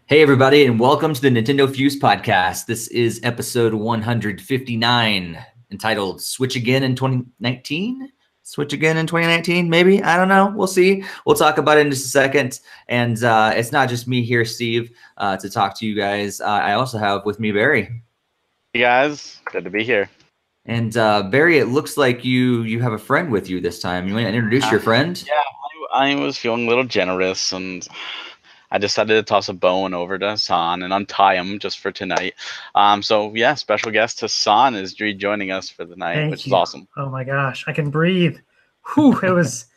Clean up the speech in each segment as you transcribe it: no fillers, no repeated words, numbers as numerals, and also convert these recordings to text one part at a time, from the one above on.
Hey, everybody, and welcome to the NintendoFuse podcast. This is episode 159, entitled Switch Again in 2019? Switch Again in 2019, maybe? I don't know. We'll see. We'll talk about it in just a second. And it's not just me here, Steve, to talk to you guys. I also have with me Barry. Hey, guys. Good to be here. And Barry, it looks like you have a friend with you this time. You want to introduce your friend? Yeah, I was feeling a little generous, and I decided to toss a bone over to Hassan and untie him just for tonight. So yeah, special guest Hassan is rejoining us for the night, which is awesome. Oh my gosh, I can breathe. Whew, it was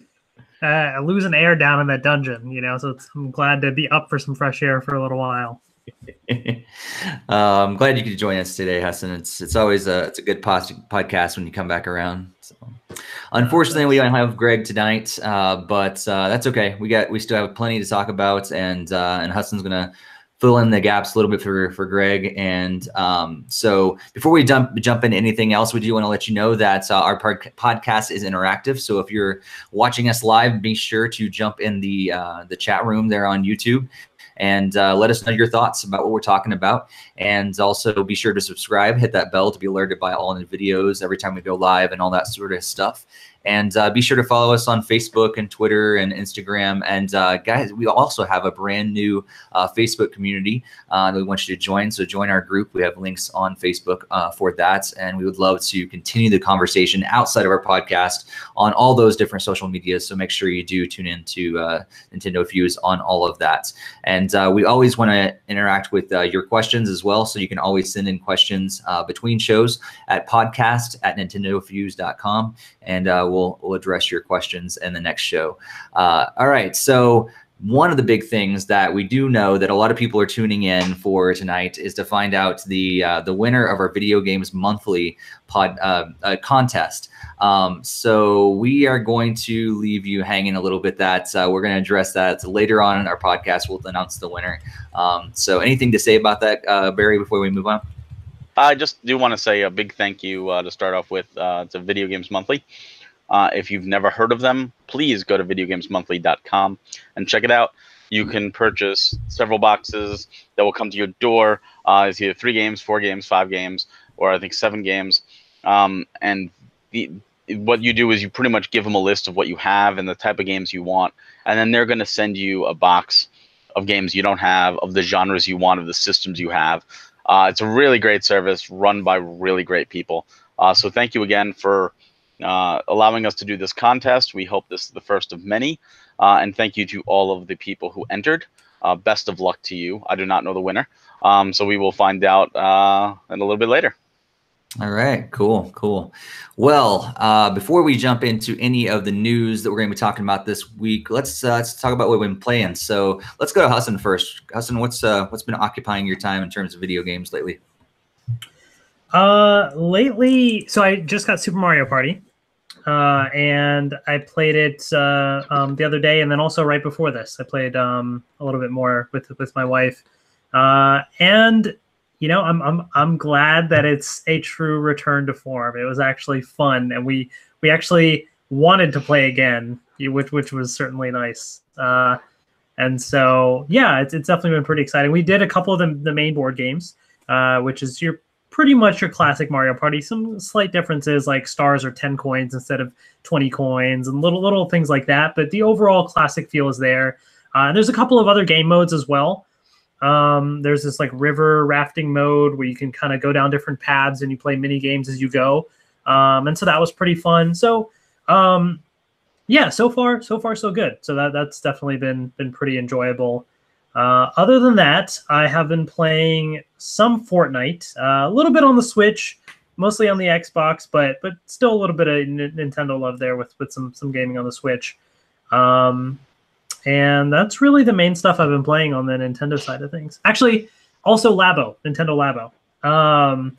losing air down in that dungeon, you know. So I'm glad to be up for some fresh air for a little while. I'm glad you could join us today, Hassan. It's always a good podcast when you come back around. So, unfortunately, we don't have Greg tonight, but that's okay. We still have plenty to talk about, and Hassan's gonna fill in the gaps a little bit for Greg. And so before we jump into anything else, we do want to let you know that our podcast is interactive. So if you're watching us live, be sure to jump in the chat room there on YouTube and let us know your thoughts about what we're talking about. And also be sure to subscribe, hit that bell to be alerted by all the videos every time we go live and all that sort of stuff. And be sure to follow us on Facebook and Twitter and Instagram. And guys, we also have a brand new Facebook community that we want you to join. So join our group. We have links on Facebook for that. And we would love to continue the conversation outside of our podcast on all those different social medias. So make sure you do tune into NintendoFuse on all of that. And we always want to interact with your questions as well. So you can always send in questions between shows at podcast@nintendofuse.com. And we'll address your questions in the next show. All right. So one of the big things that we do know that a lot of people are tuning in for tonight is to find out the winner of our Video Games Monthly contest. So we are going to leave you hanging a little bit. That we're going to address that later on in our podcast. We'll announce the winner. So anything to say about that, Barry, before we move on? I just do want to say a big thank you to start off with to Video Games Monthly. If you've never heard of them, please go to videogamesmonthly.com and check it out. You can purchase several boxes that will come to your door. It's either 3 games, 4 games, 5 games, or I think 7 games. And what you do is you pretty much give them a list of what you have and the type of games you want, and then they're going to send you a box of games you don't have, of the genres you want, of the systems you have. It's a really great service run by really great people. So thank you again for allowing us to do this contest. We hope this is the first of many. And thank you to all of the people who entered. Best of luck to you. I do not know the winner. So we will find out in a little bit later. All right, cool. Well, before we jump into any of the news that we're going to be talking about this week, let's talk about what we've been playing. So let's go to Hassan first. Hassan, what's been occupying your time in terms of video games lately? Lately, so I just got Super Mario Party, and I played it the other day, and then also right before this, I played a little bit more with my wife, and you know, I'm glad that it's a true return to form. It was actually fun, and we actually wanted to play again, which was certainly nice. And so yeah, it's definitely been pretty exciting. We did a couple of the main board games, which is pretty much your classic Mario Party. Some slight differences, like stars are 10 coins instead of 20 coins, and little things like that. But the overall classic feel is there. And there's a couple of other game modes as well. There's this like river rafting mode where you can kind of go down different paths and you play mini games as you go. And so that was pretty fun. So yeah, so far so good. So that's definitely been pretty enjoyable. Other than that, I have been playing some Fortnite, a little bit on the Switch, mostly on the Xbox, but still a little bit of Nintendo love there with some gaming on the Switch. And that's really the main stuff I've been playing on the Nintendo side of things. Actually, also Nintendo Labo.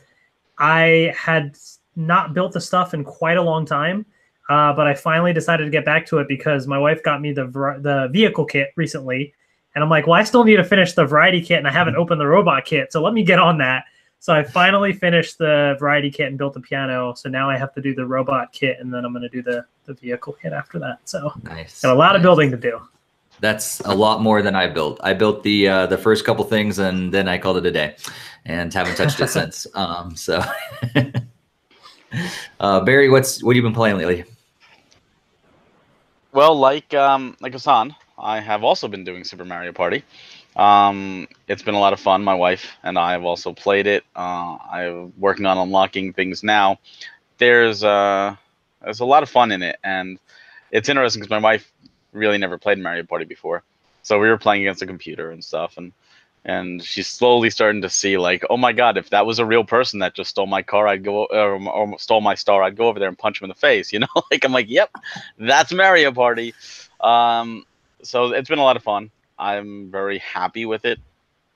I had not built the stuff in quite a long time, but I finally decided to get back to it because my wife got me the vehicle kit recently. And I'm like, well, I still need to finish the variety kit, and I haven't opened the robot kit, so let me get on that. So I finally finished the variety kit and built the piano. So now I have to do the robot kit, and then I'm going to do the vehicle kit after that. So nice. Got a lot of building to do. That's a lot more than I built. I built the first couple things and then I called it a day, and haven't touched it since. So, Barry, what have you been playing lately? Well, like Hassan, I have also been doing Super Mario Party. It's been a lot of fun. My wife and I have also played it. I'm working on unlocking things now. There's a lot of fun in it, and it's interesting because my wife really never played Mario Party before, so we were playing against a computer and stuff, and she's slowly starting to see, like, oh my god, if that was a real person that just stole my car, I'd go or stole my star, I'd go over there and punch him in the face, you know. Like, I'm like, yep, that's Mario Party. So it's been a lot of fun. I'm very happy with it.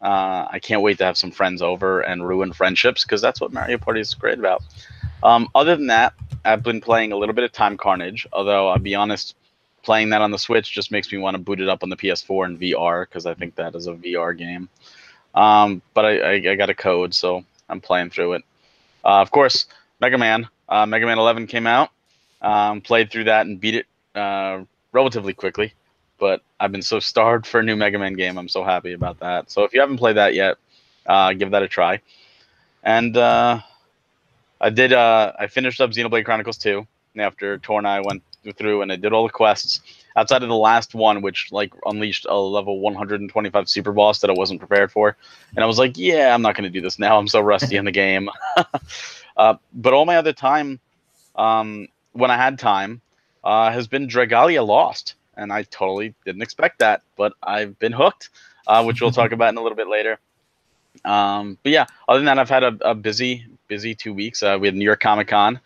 I can't wait to have some friends over and ruin friendships, because that's what Mario Party is great about. Other than that, I've been playing a little bit of Time Carnage, although I'll be honest, playing that on the Switch just makes me want to boot it up on the PS4 in VR, because I think that is a VR game. But I got a code, so I'm playing through it. Of course, Mega Man 11 came out. Played through that and beat it relatively quickly. But I've been so starved for a new Mega Man game. I'm so happy about that. So if you haven't played that yet, give that a try. And I finished up Xenoblade Chronicles 2 after Tor and I went through, and I did all the quests outside of the last one, which like unleashed a level 125 super boss that I wasn't prepared for. And I was like, yeah, I'm not going to do this now. I'm so rusty in the game. But all my other time, when I had time, has been Dragalia Lost. And I totally didn't expect that, but I've been hooked, which we'll talk about in a little bit later. But yeah, other than that, I've had a busy 2 weeks. We had New York Comic Con,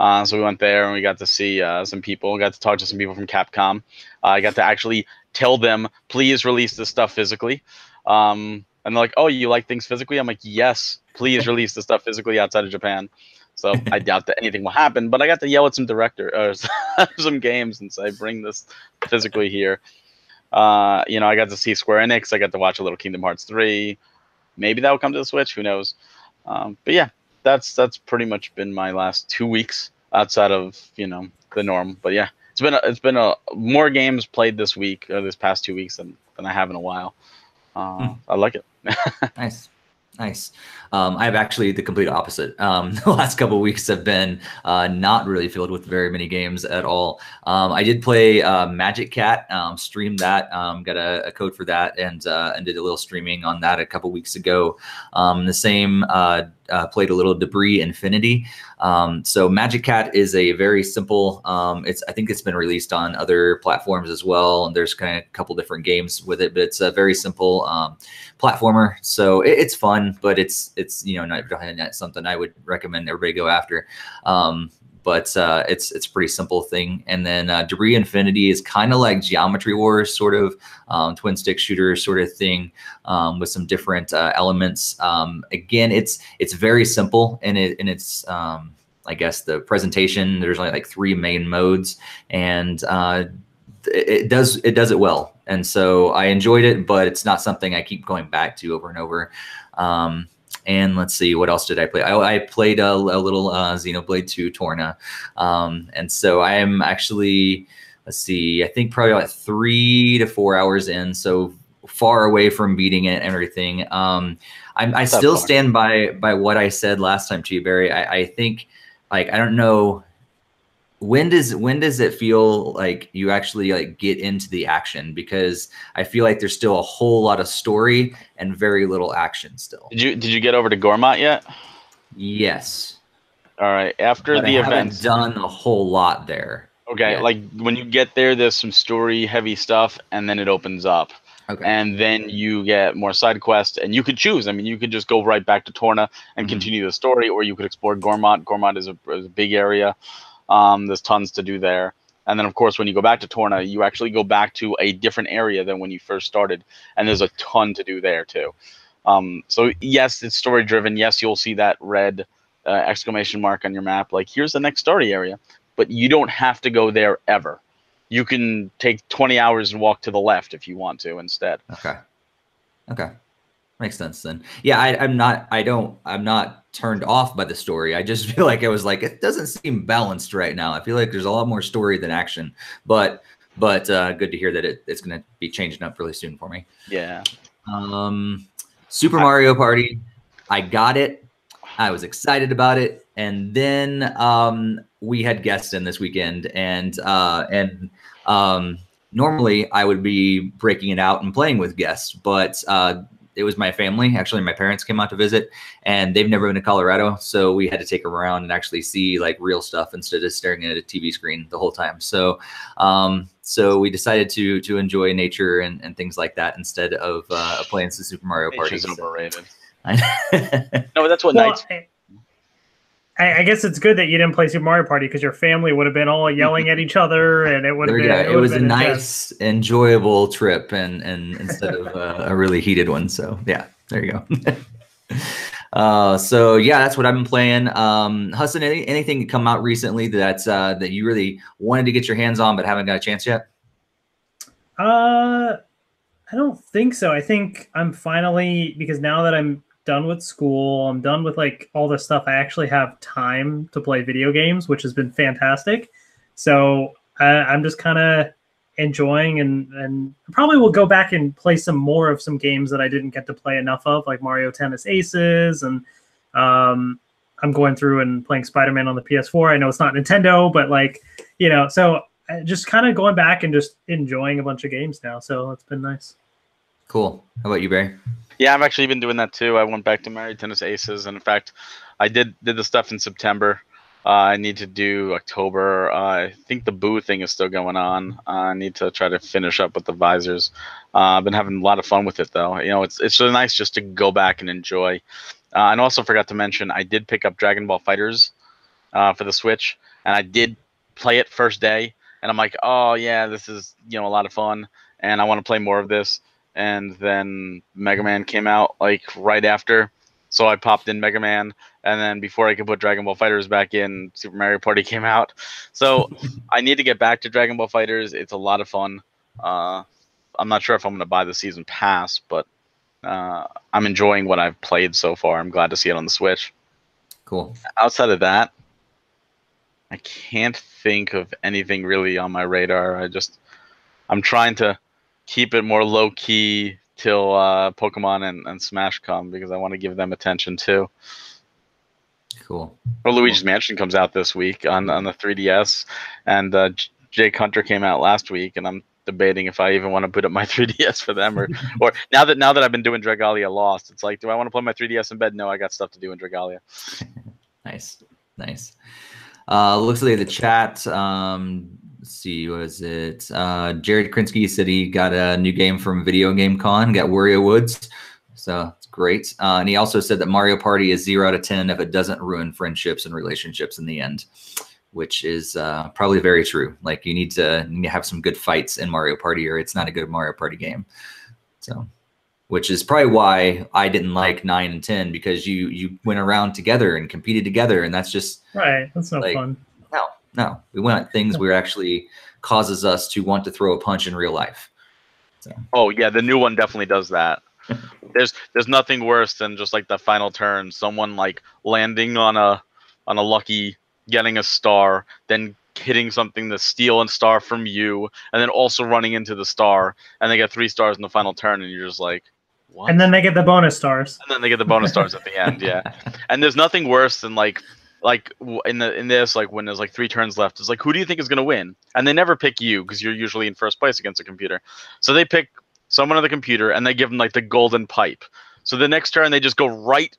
so we went there and we got to see some people. Got to talk to some people from Capcom. I got to actually tell them, please release this stuff physically. And they're like, oh, you like things physically? I'm like, yes, please release the stuff physically outside of Japan. So I doubt that anything will happen, but I got to yell at some some games and say, bring this physically here. I got to see Square Enix. I got to watch a little Kingdom Hearts 3. Maybe that will come to the Switch. Who knows? But yeah, that's pretty much been my last 2 weeks outside of the norm. But yeah, it's been more games played this week or this past 2 weeks than I have in a while. I like it. Nice. I have actually the complete opposite. The last couple of weeks have been not really filled with very many games at all. I did play Magic Cat, streamed that, got a code for that, and did a little streaming on that a couple weeks ago. The same, played a little Debris Infinity. So Magic Cat is a very simple, I think it's been released on other platforms as well, and there's kind of a couple different games with it, but it's a very simple platformer. So it's fun, but it's not something I would recommend everybody go after. But it's a pretty simple thing. And then Debris Infinity is kind of like Geometry Wars, sort of twin stick shooter sort of thing, with some different elements. Again, it's very simple, and it's I guess the presentation. There's only like 3 main modes, and it does it well. And so I enjoyed it, but it's not something I keep going back to over and over. And let's see, what else did I play? I played a little Xenoblade 2 Torna. And so I am actually, let's see, I think probably like 3 to 4 hours in, so far away from beating it and everything. I still stand by what I said last time to you, Barry. I think, like, I don't know, when does it feel like you actually like get into the action? Because I feel like there's still a whole lot of story and very little action still. Did you get over to Gormat yet? Yes. All right. After the events, done a whole lot there. Okay, like when you get there, there's some story heavy stuff, and then it opens up. Okay. And then you get more side quests, and you could choose. I mean, you could just go right back to Torna and continue the story, or you could explore Gormat. Gormat is a big area. There's tons to do there. And then, of course, when you go back to Torna, you actually go back to a different area than when you first started. And there's a ton to do there, too. So, yes, it's story-driven. Yes, you'll see that red exclamation mark on your map. Like, here's the next story area. But you don't have to go there ever. You can take 20 hours and walk to the left if you want to instead. Okay. Makes sense then. Yeah, I'm not turned off by the story. I just feel like it doesn't seem balanced right now. I feel like there's a lot more story than action. But but good to hear that it's going to be changing up really soon for me. Yeah. Super Mario Party, I got it. I was excited about it, and then we had guests in this weekend, and normally I would be breaking it out and playing with guests, but it was my family. Actually, my parents came out to visit, and they've never been to Colorado, so we had to take them around and actually see like real stuff instead of staring at a TV screen the whole time. So, so we decided to enjoy nature and things like that instead of playing some Super Mario Party. Nature's overrated. No, No, that's what nights. I guess it's good that you didn't play Super Mario Party because your family would have been all yelling at each other, and it would have been. It was a nice, enjoyable trip, and instead of a really heated one. So yeah, there you go. So yeah, that's what I've been playing. Hassan, anything come out recently that's that you really wanted to get your hands on but haven't got a chance yet? I don't think so. I think I'm finally, because now that I'm done with school, I'm done with like all this stuff, I actually have time to play video games, which has been fantastic. So I'm just kind of enjoying and probably will go back and play some more of some games that I didn't get to play enough of, like Mario Tennis Aces, and I'm going through and playing Spider-Man on the PS4. I know it's not Nintendo, but like, you know, so just kind of going back and just enjoying a bunch of games now. So it's been nice. Cool. How about you, Barry? Yeah, I've actually been doing that too. I went back to Mario Tennis Aces, and in fact, I did the stuff in September. I need to do October. I think the Boo thing is still going on. I need to try to finish up with the visors. I've been having a lot of fun with it, though. You know, it's really nice just to go back and enjoy. And also forgot to mention, I did pick up Dragon Ball FighterZ for the Switch, and I did play it first day. And I'm like, oh yeah, this is, you know, a lot of fun, and I want to play more of this. And then Mega Man came out like right after, so I popped in Mega Man, and then before I could put Dragon Ball FighterZ back in, Super Mario Party came out. So I need to get back to Dragon Ball FighterZ. It's a lot of fun. I'm not sure if I'm going to buy the season pass, but I'm enjoying what I've played so far. I'm glad to see it on the Switch. Cool. Outside of that, I can't think of anything really on my radar. I'm trying to keep it more low key till Pokemon and Smash come, because I want to give them attention too. Cool. Or Luigi's Mansion comes out this week on the 3DS, and Jake Hunter came out last week, and I'm debating if I even want to put up my 3DS for them, or now that I've been doing Dragalia Lost, it's like, do I want to play my 3DS in bed? No, I got stuff to do in Dragalia. Nice. Looks like the chat. Let's see, what is it? Jared Krinsky said he got a new game from Video Game Con, got Wario Woods. So it's great. And he also said that Mario Party is 0 out of 10 if it doesn't ruin friendships and relationships in the end, which is probably very true. Like you need to have some good fights in Mario Party, or it's not a good Mario Party game. So, which is probably why I didn't like 9 and 10, because you went around together and competed together, and that's just right. That's no like, fun. No, we want things where actually causes us to want to throw a punch in real life. So. Oh yeah, the new one definitely does that. There's nothing worse than just like the final turn, someone like landing on a lucky, getting a star, then hitting something to steal a star from you, and then also running into the star, and they get 3 stars in the final turn, and you're just like, what? And then they get the bonus stars. And then they get the bonus stars at the end, yeah. And there's nothing worse than like in this, like when there's like 3 turns left, it's like, who do you think is going to win? And they never pick you, because you're usually in first place against a computer. So they pick someone on the computer, and they give them like the golden pipe. So the next turn they just go right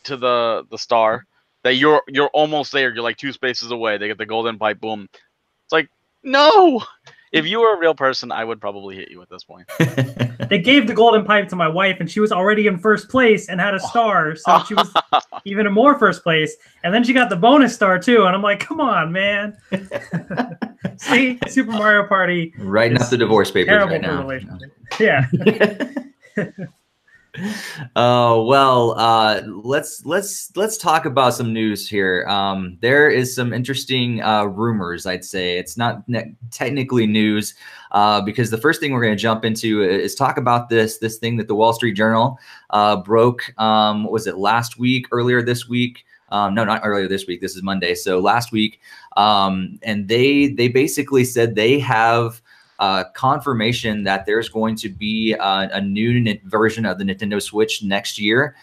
to the star that you're almost there. You're like 2 spaces away. They get the golden pipe. Boom. It's like, no. If you were a real person, I would probably hit you at this point. They gave the golden pipe to my wife, and she was already in first place and had a star, so she was even in more first place. And then she got the bonus star too, and I'm like, come on, man. See, Super Mario Party. Writing up the divorce papers right now. Yeah. Oh well, let's talk about some news here. There is some interesting rumors. I'd say it's not technically news, because the first thing we're going to jump into is talk about this thing that the Wall Street Journal broke. Was it last week? Earlier this week? No, not earlier this week. This is Monday, so last week. And they basically said they have confirmation that there's going to be a new version of the Nintendo Switch next year.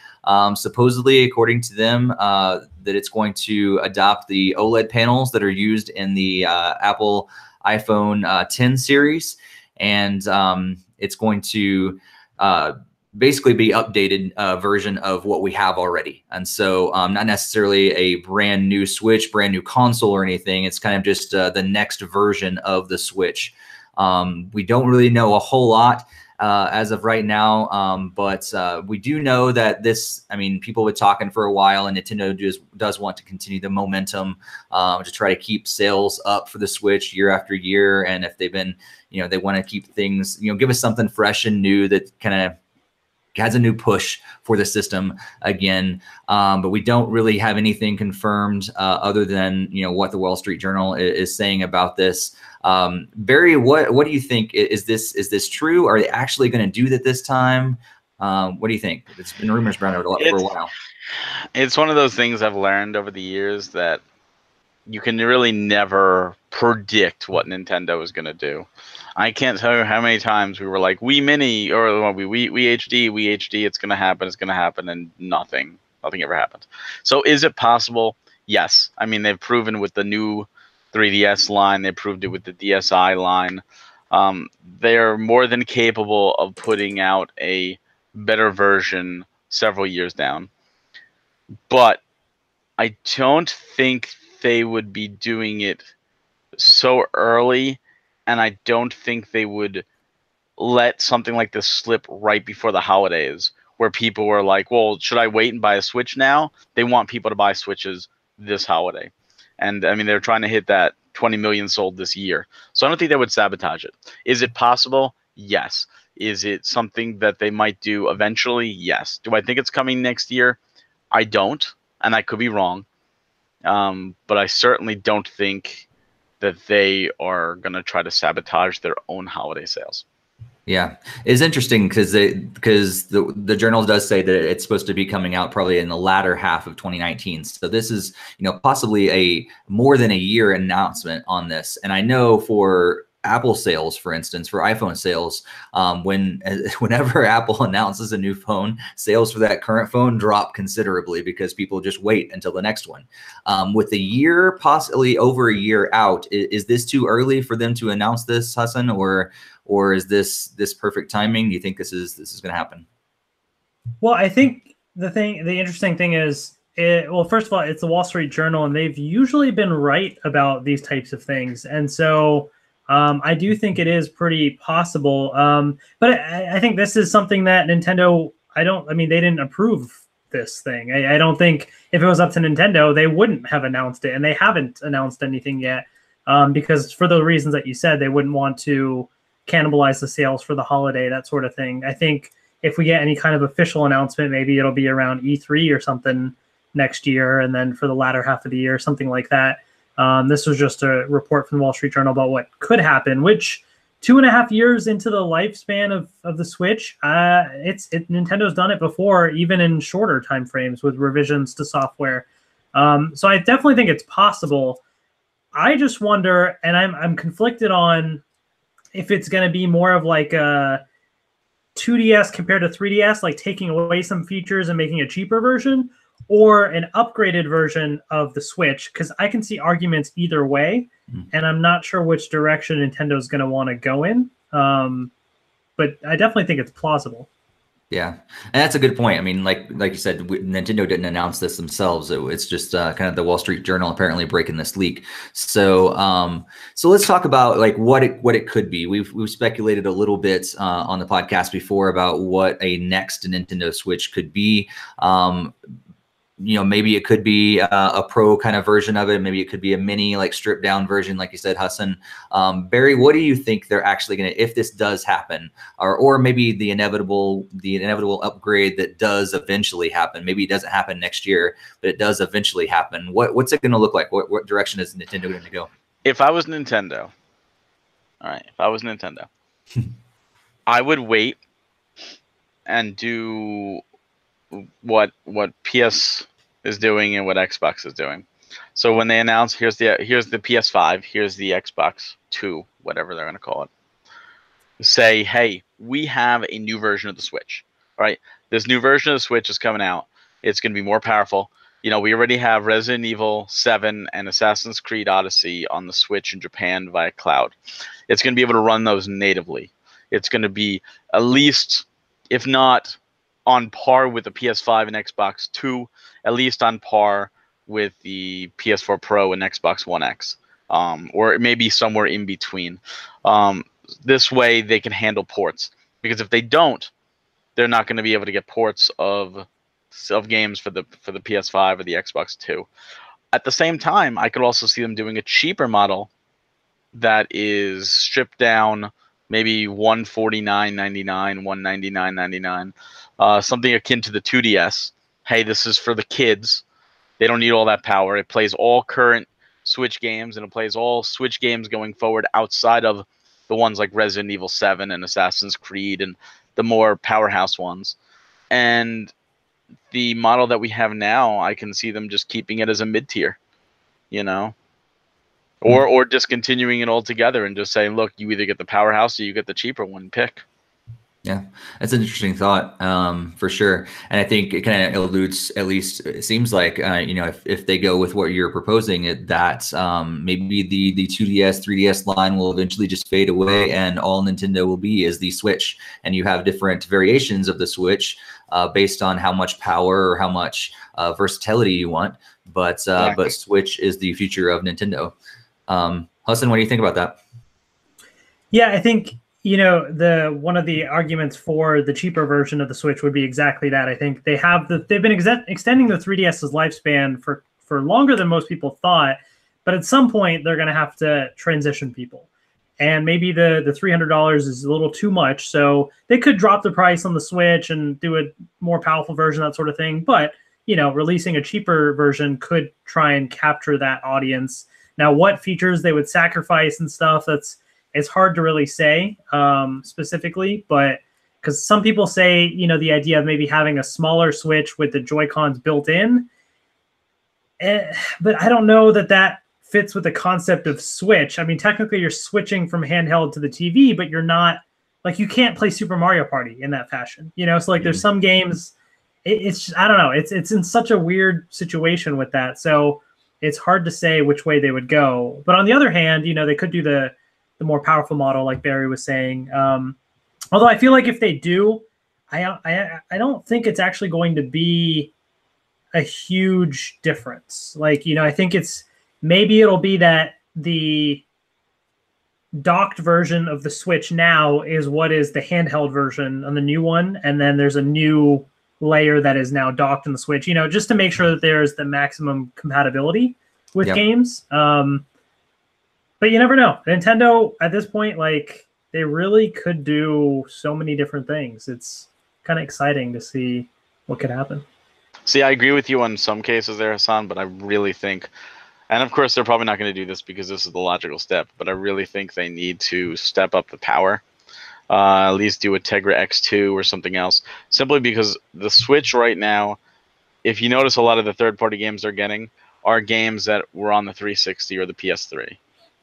Supposedly, according to them, that it's going to adopt the OLED panels that are used in the Apple iPhone 10 series, and it's going to basically be updated version of what we have already. And so not necessarily a brand new Switch, brand new console or anything. It's kind of just the next version of the Switch. We don't really know a whole lot as of right now, but we do know that this, I mean, people have been talking for a while, and Nintendo does want to continue the momentum to try to keep sales up for the Switch year after year. And if they've been, they want to keep things, give us something fresh and new that kind of has a new push for the system again. But we don't really have anything confirmed other than, what the Wall Street Journal is saying about this. Barry, what do you think? Is this true? Are they actually going to do that this time? What do you think? It's been rumors around it for a while. It's one of those things I've learned over the years that you can really never predict what Nintendo is going to do. I can't tell you how many times we were like, Wii Mini, or we HD, it's going to happen, and nothing ever happened. So is it possible? Yes. I mean, they've proven with the new 3DS line, they proved it with the DSi line. They're more than capable of putting out a better version several years down. But I don't think they would be doing it so early, and I don't think they would let something like this slip right before the holidays, where people were like, well, should I wait and buy a Switch now? They want people to buy Switches this holiday. And I mean, they're trying to hit that 20 million sold this year. So I don't think they would sabotage it. Is it possible? Yes. Is it something that they might do eventually? Yes. Do I think it's coming next year? I don't, and I could be wrong. But I certainly don't think that they are going to try to sabotage their own holiday sales. Yeah, it's interesting because the journal does say that it's supposed to be coming out probably in the latter half of 2019. So this is, possibly a more than a year announcement on this. And I know for Apple sales, for instance, for iPhone sales, whenever Apple announces a new phone, sales for that current phone drop considerably because people just wait until the next one. With a year, possibly over a year out, is this too early for them to announce this, Hassan, or is this perfect timing? Do you think this is going to happen? Well, I think the interesting thing is, well, first of all, it's the Wall Street Journal, and they've usually been right about these types of things, and so. I do think it is pretty possible, but I think this is something that Nintendo, they didn't approve this thing. I don't think if it was up to Nintendo, they wouldn't have announced it, and they haven't announced anything yet, because for the reasons that you said, they wouldn't want to cannibalize the sales for the holiday, that sort of thing. I think if we get any kind of official announcement, maybe it'll be around E3 or something next year, and then for the latter half of the year, something like that. This was just a report from the Wall Street Journal about what could happen, which 2.5 years into the lifespan of the Switch, Nintendo's done it before, even in shorter time frames with revisions to software. So I definitely think it's possible. I just wonder, and I'm conflicted on if it's going to be more of like a 2DS compared to 3DS, like taking away some features and making a cheaper version, or an upgraded version of the Switch, because I can see arguments either way, and I'm not sure which direction Nintendo's going to want to go in. But I definitely think it's plausible. Yeah, and that's a good point. I mean, like you said, Nintendo didn't announce this themselves. It's just kind of the Wall Street Journal apparently breaking this leak. So so let's talk about like what it could be. We've speculated a little bit on the podcast before about what a next Nintendo Switch could be. Maybe it could be a pro kind of version of it. Maybe it could be a mini, like stripped down version, like you said, Hassan. Barry, what do you think they're actually going to, if this does happen, or maybe the inevitable upgrade that does eventually happen? Maybe it doesn't happen next year, but it does eventually happen. What's it going to look like? What direction is Nintendo going to go? If I was Nintendo, I would wait and do what PS is doing and what Xbox is doing. So when they announce here's the PS5, here's the Xbox 2, whatever they're going to call it. say, hey, we have a new version of the Switch, right? This new version of the Switch is coming out. It's going to be more powerful. You know, we already have Resident Evil 7 and Assassin's Creed Odyssey on the Switch in Japan via cloud. It's going to be able to run those natively. It's going to be at least, if not on par with the PS5 and Xbox 2, at least on par with the PS4 Pro and Xbox One X, or maybe somewhere in between. This way they can handle ports, because if they don't, they're not going to be able to get ports of games for the PS5 or the Xbox 2. At the same time, I could also see them doing a cheaper model that is stripped down, maybe $149.99, $199.99, something akin to the 2DS. Hey, this is for the kids. They don't need all that power. It plays all current Switch games, and it plays all Switch games going forward outside of the ones like Resident Evil 7 and Assassin's Creed and the more powerhouse ones. And the model that we have now, I can see them just keeping it as a mid-tier, you know, or discontinuing it altogether and just saying, look, you either get the powerhouse or you get the cheaper one. Pick. Yeah, that's an interesting thought, for sure. And I think it kind of alludes, at least it seems like, you know, if they go with what you're proposing, that maybe the 2DS, 3DS line will eventually just fade away, and all Nintendo will be is the Switch. And you have different variations of the Switch based on how much power or how much versatility you want. But Switch is the future of Nintendo. Hudson, what do you think about that? Yeah, I think, you know, one of the arguments for the cheaper version of the Switch would be exactly that. I think they've been extending the 3DS's lifespan for longer than most people thought, but at some point they're going to have to transition people, and maybe the $300 is a little too much. So they could drop the price on the Switch and do a more powerful version, that sort of thing. But you know, releasing a cheaper version could try and capture that audience. Now, what features they would sacrifice and stuff, it's hard to really say specifically, but because some people say, you know, the idea of maybe having a smaller Switch with the Joy-Cons built in, but I don't know that fits with the concept of Switch. I mean, technically you're switching from handheld to the TV, but you're not, like, you can't play Super Mario Party in that fashion, you know? So like there's some games, it's just, I don't know, it's in such a weird situation with that. So it's hard to say which way they would go. But on the other hand, you know, they could do the more powerful model, like Barry was saying. Although I feel like if they do, I don't think it's actually going to be a huge difference. Like, you know, I think maybe it'll be that the docked version of the Switch now is what is the handheld version on the new one, and then there's a new layer that is now docked in the Switch, you know, just to make sure that there's the maximum compatibility with games. But you never know. Nintendo, at this point, like, they really could do so many different things. It's kind of exciting to see what could happen. See, I agree with you on some cases there, Hassan, but I really think, and of course they're probably not going to do this because this is the logical step, but I really think they need to step up the power. At least do a Tegra X2 or something else. Simply because the Switch right now, if you notice, a lot of the third-party games they're getting are games that were on the 360 or the PS3.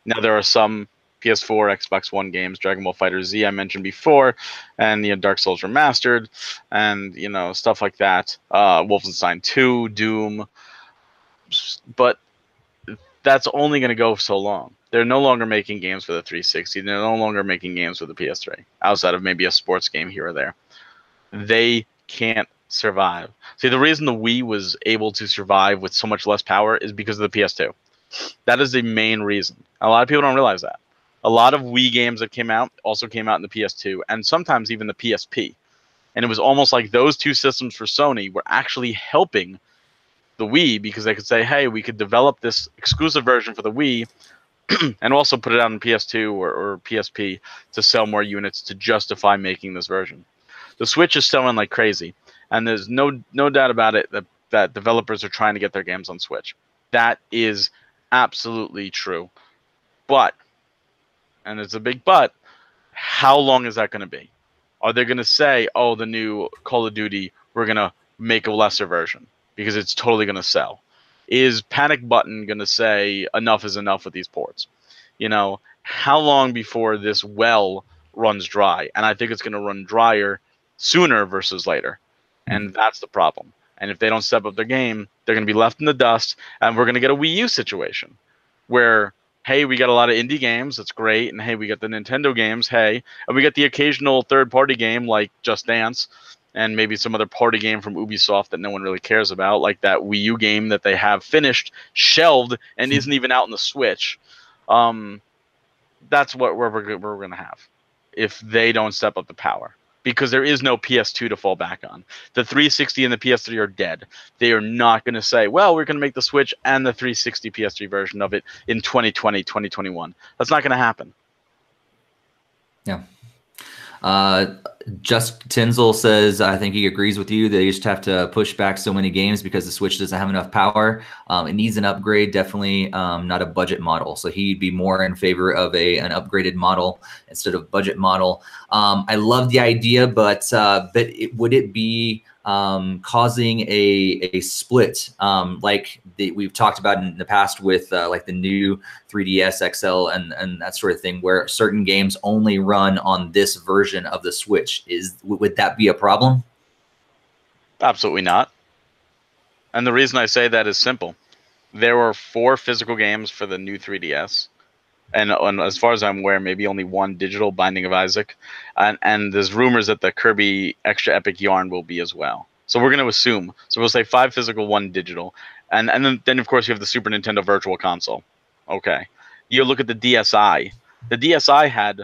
Now, there are some PS4, Xbox One games, Dragon Ball FighterZ I mentioned before, and, you know, Dark Souls Remastered, and, you know, stuff like that. Wolfenstein 2, Doom. But that's only going to go so long. They're no longer making games for the 360. They're no longer making games for the PS3, outside of maybe a sports game here or there. They can't survive. See, the reason the Wii was able to survive with so much less power is because of the PS2. That is the main reason. A lot of people don't realize that. A lot of Wii games that came out also came out in the PS2, and sometimes even the PSP. And it was almost like those two systems for Sony were actually helping the Wii, because they could say, hey, we could develop this exclusive version for the Wii and also put it out on PS2 or PSP to sell more units to justify making this version. The Switch is selling like crazy, and there's no doubt about it that developers are trying to get their games on Switch. That is absolutely true. But, and it's a big but, how long is that going to be? Are they going to say, oh, the new Call of Duty, we're going to make a lesser version because it's totally going to sell? Is Panic Button going to say enough is enough with these ports? You know, how long before this well runs dry, and I think it's going to run drier sooner versus later, and that's the problem. And if they don't step up their game, they're going to be left in the dust, and we're going to get a Wii U situation where, hey, we got a lot of indie games, that's great, and hey, we got the Nintendo games, hey, and we got the occasional third-party game like Just Dance, and maybe some other party game from Ubisoft that no one really cares about, like that Wii U game that they have finished, shelved, and isn't even out on the Switch. That's what we're going to have if they don't step up the power. Because there is no PS2 to fall back on. The 360 and the PS3 are dead. They are not going to say, well, we're going to make the Switch and the 360 PS3 version of it in 2020, 2021. That's not going to happen. Yeah. Just Tinzel says, I think he agrees with you. They just have to push back so many games because the Switch doesn't have enough power. It needs an upgrade, definitely not a budget model. So he'd be more in favor of an upgraded model instead of budget model. I love the idea, but would it be causing a split like we've talked about in the past with like the new 3DS XL and that sort of thing, where certain games only run on this version of the Switch? Would that be a problem? Absolutely not. And the reason I say that is simple. There were 4 physical games for the new 3DS. And as far as I'm aware, maybe only 1 digital, Binding of Isaac. And there's rumors that the Kirby Extra Epic Yarn will be as well. So we're going to assume. So we'll say 5 physical, 1 digital. And then, of course, you have the Super Nintendo Virtual Console. Okay. You look at the DSi. The DSi had,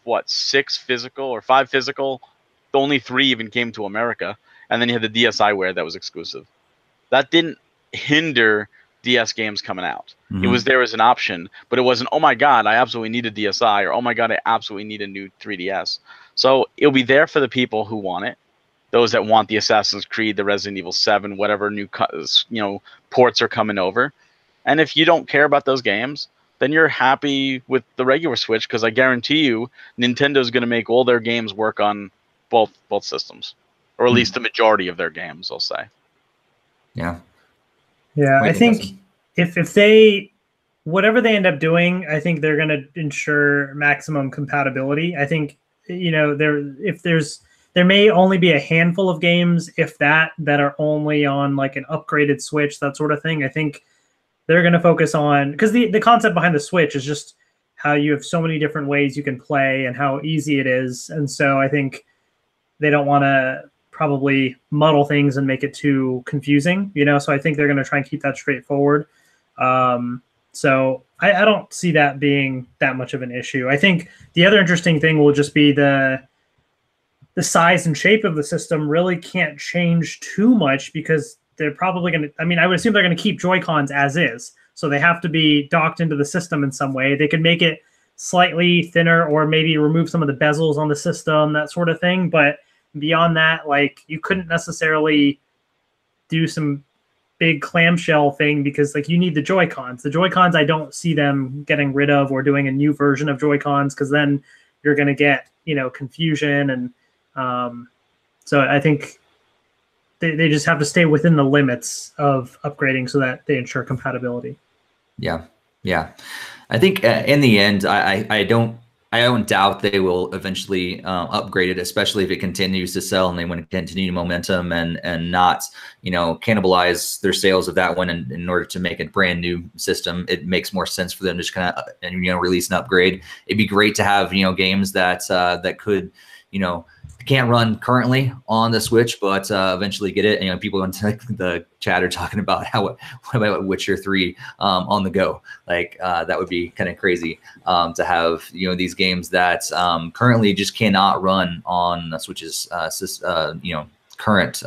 what, 6 physical or 5 physical? Only 3 even came to America. And then you had the DSiWare that was exclusive. That didn't hinder DS games coming out. It was there as an option, but it wasn't, oh my God, I absolutely need a DSi, or oh my God, I absolutely need a new 3DS. So it'll be there for the people who want it, those that want the Assassin's Creed, the Resident Evil 7, whatever new ports are coming over. And if you don't care about those games, then you're happy with the regular Switch, because I guarantee you Nintendo's going to make all their games work on both systems, or at least the majority of their games, I'll say. Yeah. Yeah, I think if they, whatever they end up doing, I think they're going to ensure maximum compatibility. I think, there may only be a handful of games, if that are only on like an upgraded Switch, that sort of thing. I think they're going to focus on, because the concept behind the Switch is just how you have so many different ways you can play and how easy it is. And so I think they don't want to probably muddle things and make it too confusing, so I think they're going to try and keep that straightforward. So I don't see that being that much of an issue. I think the other interesting thing will just be the size and shape of the system really can't change too much, because they're probably going to, I would assume they're going to keep Joy-Cons as is, so they have to be docked into the system in some way. They could make it slightly thinner, or maybe remove some of the bezels on the system, that sort of thing, but beyond that, like, you couldn't necessarily do some big clamshell thing, because like you need the Joy-Cons. The Joy-Cons, I don't see them getting rid of or doing a new version of Joy-Cons, because then you're going to get, confusion. And so I think they just have to stay within the limits of upgrading so that they ensure compatibility. Yeah. I think in the end, I don't doubt they will eventually upgrade it, especially if it continues to sell and they want to continue momentum and not, cannibalize their sales of that one. And in order to make a brand new system, it makes more sense for them to just kind of, release an upgrade. It'd be great to have, games that could, can't run currently on the Switch, but eventually get it. And people in the chat are talking about what about Witcher 3 on the go. Like that would be kind of crazy to have these games that currently just cannot run on the Switch's current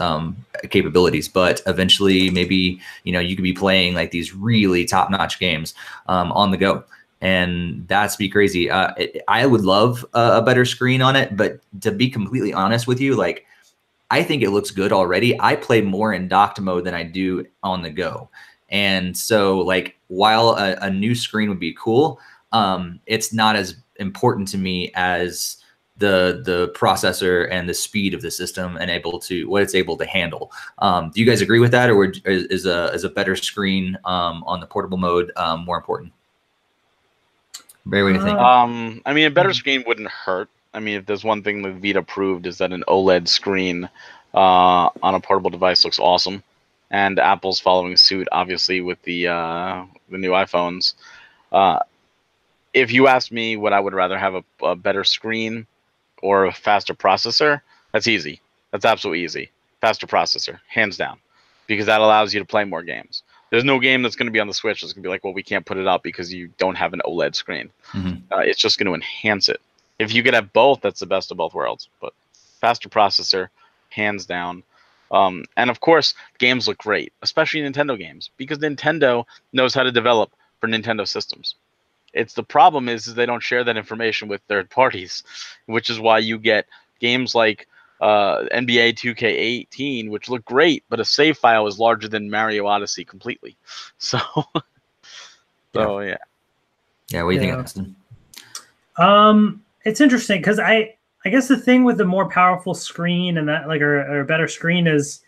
capabilities, but eventually maybe you could be playing like these really top-notch games on the go. And that's be crazy. I would love a better screen on it, but to be completely honest with you, like, I think it looks good already. I play more in docked mode than I do on the go. And so, like, while a new screen would be cool, it's not as important to me as the processor and the speed of the system and what it's able to handle. Do you guys agree with that, or is a better screen on the portable mode more important? Barry, what do you think? A better screen wouldn't hurt. I mean, if there's one thing that Vita proved is that an OLED screen on a portable device looks awesome, and Apple's following suit, obviously, with the new iPhones. If you ask me what I would rather have a better screen or a faster processor, that's easy. That's absolutely easy. Faster processor, hands down, because that allows you to play more games. There's no game that's going to be on the Switch that's going to be like, well, we can't put it up because you don't have an OLED screen. It's just going to enhance it. If you could have both, that's the best of both worlds. But faster processor, hands down. And of course, games look great, especially Nintendo games, because Nintendo knows how to develop for Nintendo systems. It's the problem is they don't share that information with third parties, which is why you get games like NBA 2K18, which look great, but a save file is larger than Mario Odyssey completely. So, yeah. Yeah, what do you think, Austin? It's interesting because I guess the thing with the more powerful screen and that or a better screen is,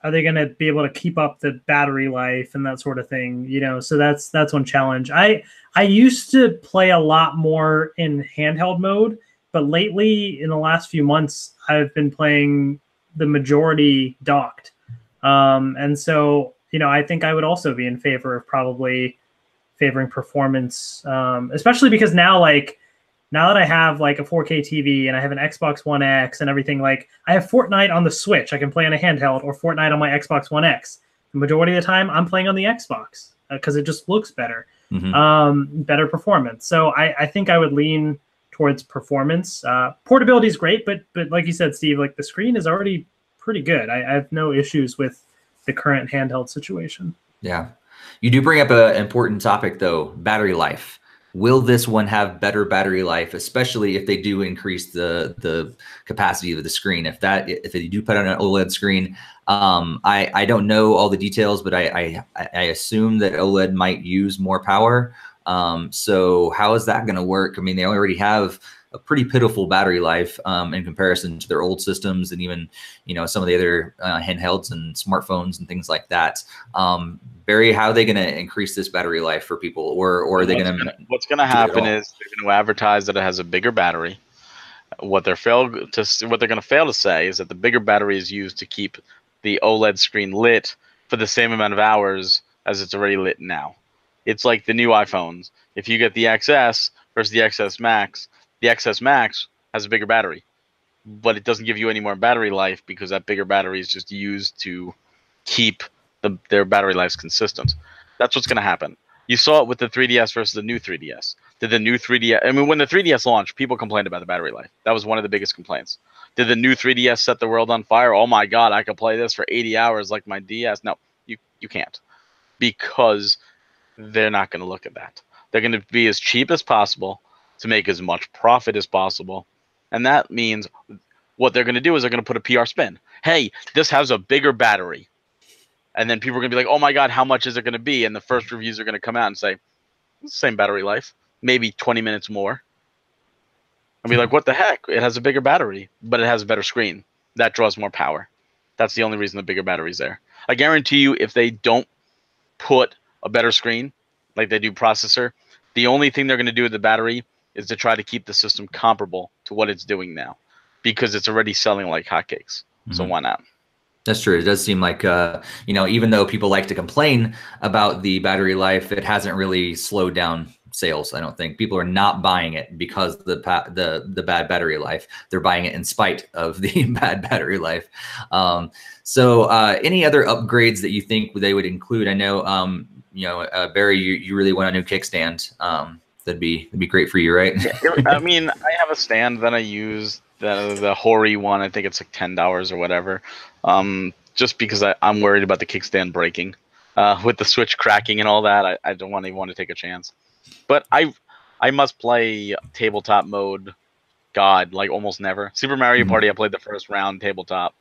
are they going to be able to keep up the battery life and that sort of thing? You know, so that's one challenge. I used to play a lot more in handheld mode, but lately in the last few months, I've been playing the majority docked. And so, you know, I think I would also be in favor of probably favoring performance, especially because now that I have like a 4K TV and I have an Xbox One X and everything, like I have Fortnite on the Switch, I can play on a handheld, or Fortnite on my Xbox One X. The majority of the time I'm playing on the Xbox because it just looks better, better performance. So I think I would lean towards performance. Portability is great, but like you said, Steve, like the screen is already pretty good. I have no issues with the current handheld situation. Yeah. You do bring up an important topic though, battery life. Will this one have better battery life, especially if they do increase the capacity of the screen? If they do put on an OLED screen, I don't know all the details, but I assume that OLED might use more power. So how is that going to work? I mean, they already have a pretty pitiful battery life in comparison to their old systems, and even some of the other handhelds and smartphones and things like that. Barry, how are they going to increase this battery life for people, or are they going to? What's going to happen is they're going to advertise that it has a bigger battery. What they're going to fail to say is that the bigger battery is used to keep the OLED screen lit for the same amount of hours as it's already lit now. It's like the new iPhones. If you get the XS versus the XS Max, the XS Max has a bigger battery, but it doesn't give you any more battery life because that bigger battery is just used to keep their battery lives consistent. That's what's going to happen. You saw it with the 3DS versus the new 3DS. Did the new 3DS? I mean, when the 3DS launched, people complained about the battery life. That was one of the biggest complaints. Did the new 3DS set the world on fire? Oh my God, I could play this for 80 hours like my DS. No, you can't, because they're not going to look at that. They're going to be as cheap as possible to make as much profit as possible. And that means what they're going to do is they're going to put a PR spin. Hey, this has a bigger battery. And then people are going to be like, oh my God, how much is it going to be? And the first reviews are going to come out and say, same battery life, maybe 20 minutes more. And be like, what the heck? It has a bigger battery, but it has a better screen. That draws more power. That's the only reason the bigger battery's there. I guarantee you, if they don't put a better screen, like they do processor, the only thing they're going to do with the battery is to try to keep the system comparable to what it's doing now, because it's already selling like hotcakes. So why not? That's true. It does seem like, even though people like to complain about the battery life, it hasn't really slowed down sales. I don't think people are not buying it because of the bad battery life. They're buying it in spite of the bad battery life. So any other upgrades that you think they would include? I know, Barry, you really want a new kickstand. That'd be great for you, right? I mean, I have a stand that I use, the Hori one. I think it's like $10 or whatever. Just because I'm worried about the kickstand breaking, with the Switch cracking and all that. I don't even want to take a chance. But I must play tabletop mode, like almost never. Super Mario Party, I played the first round tabletop,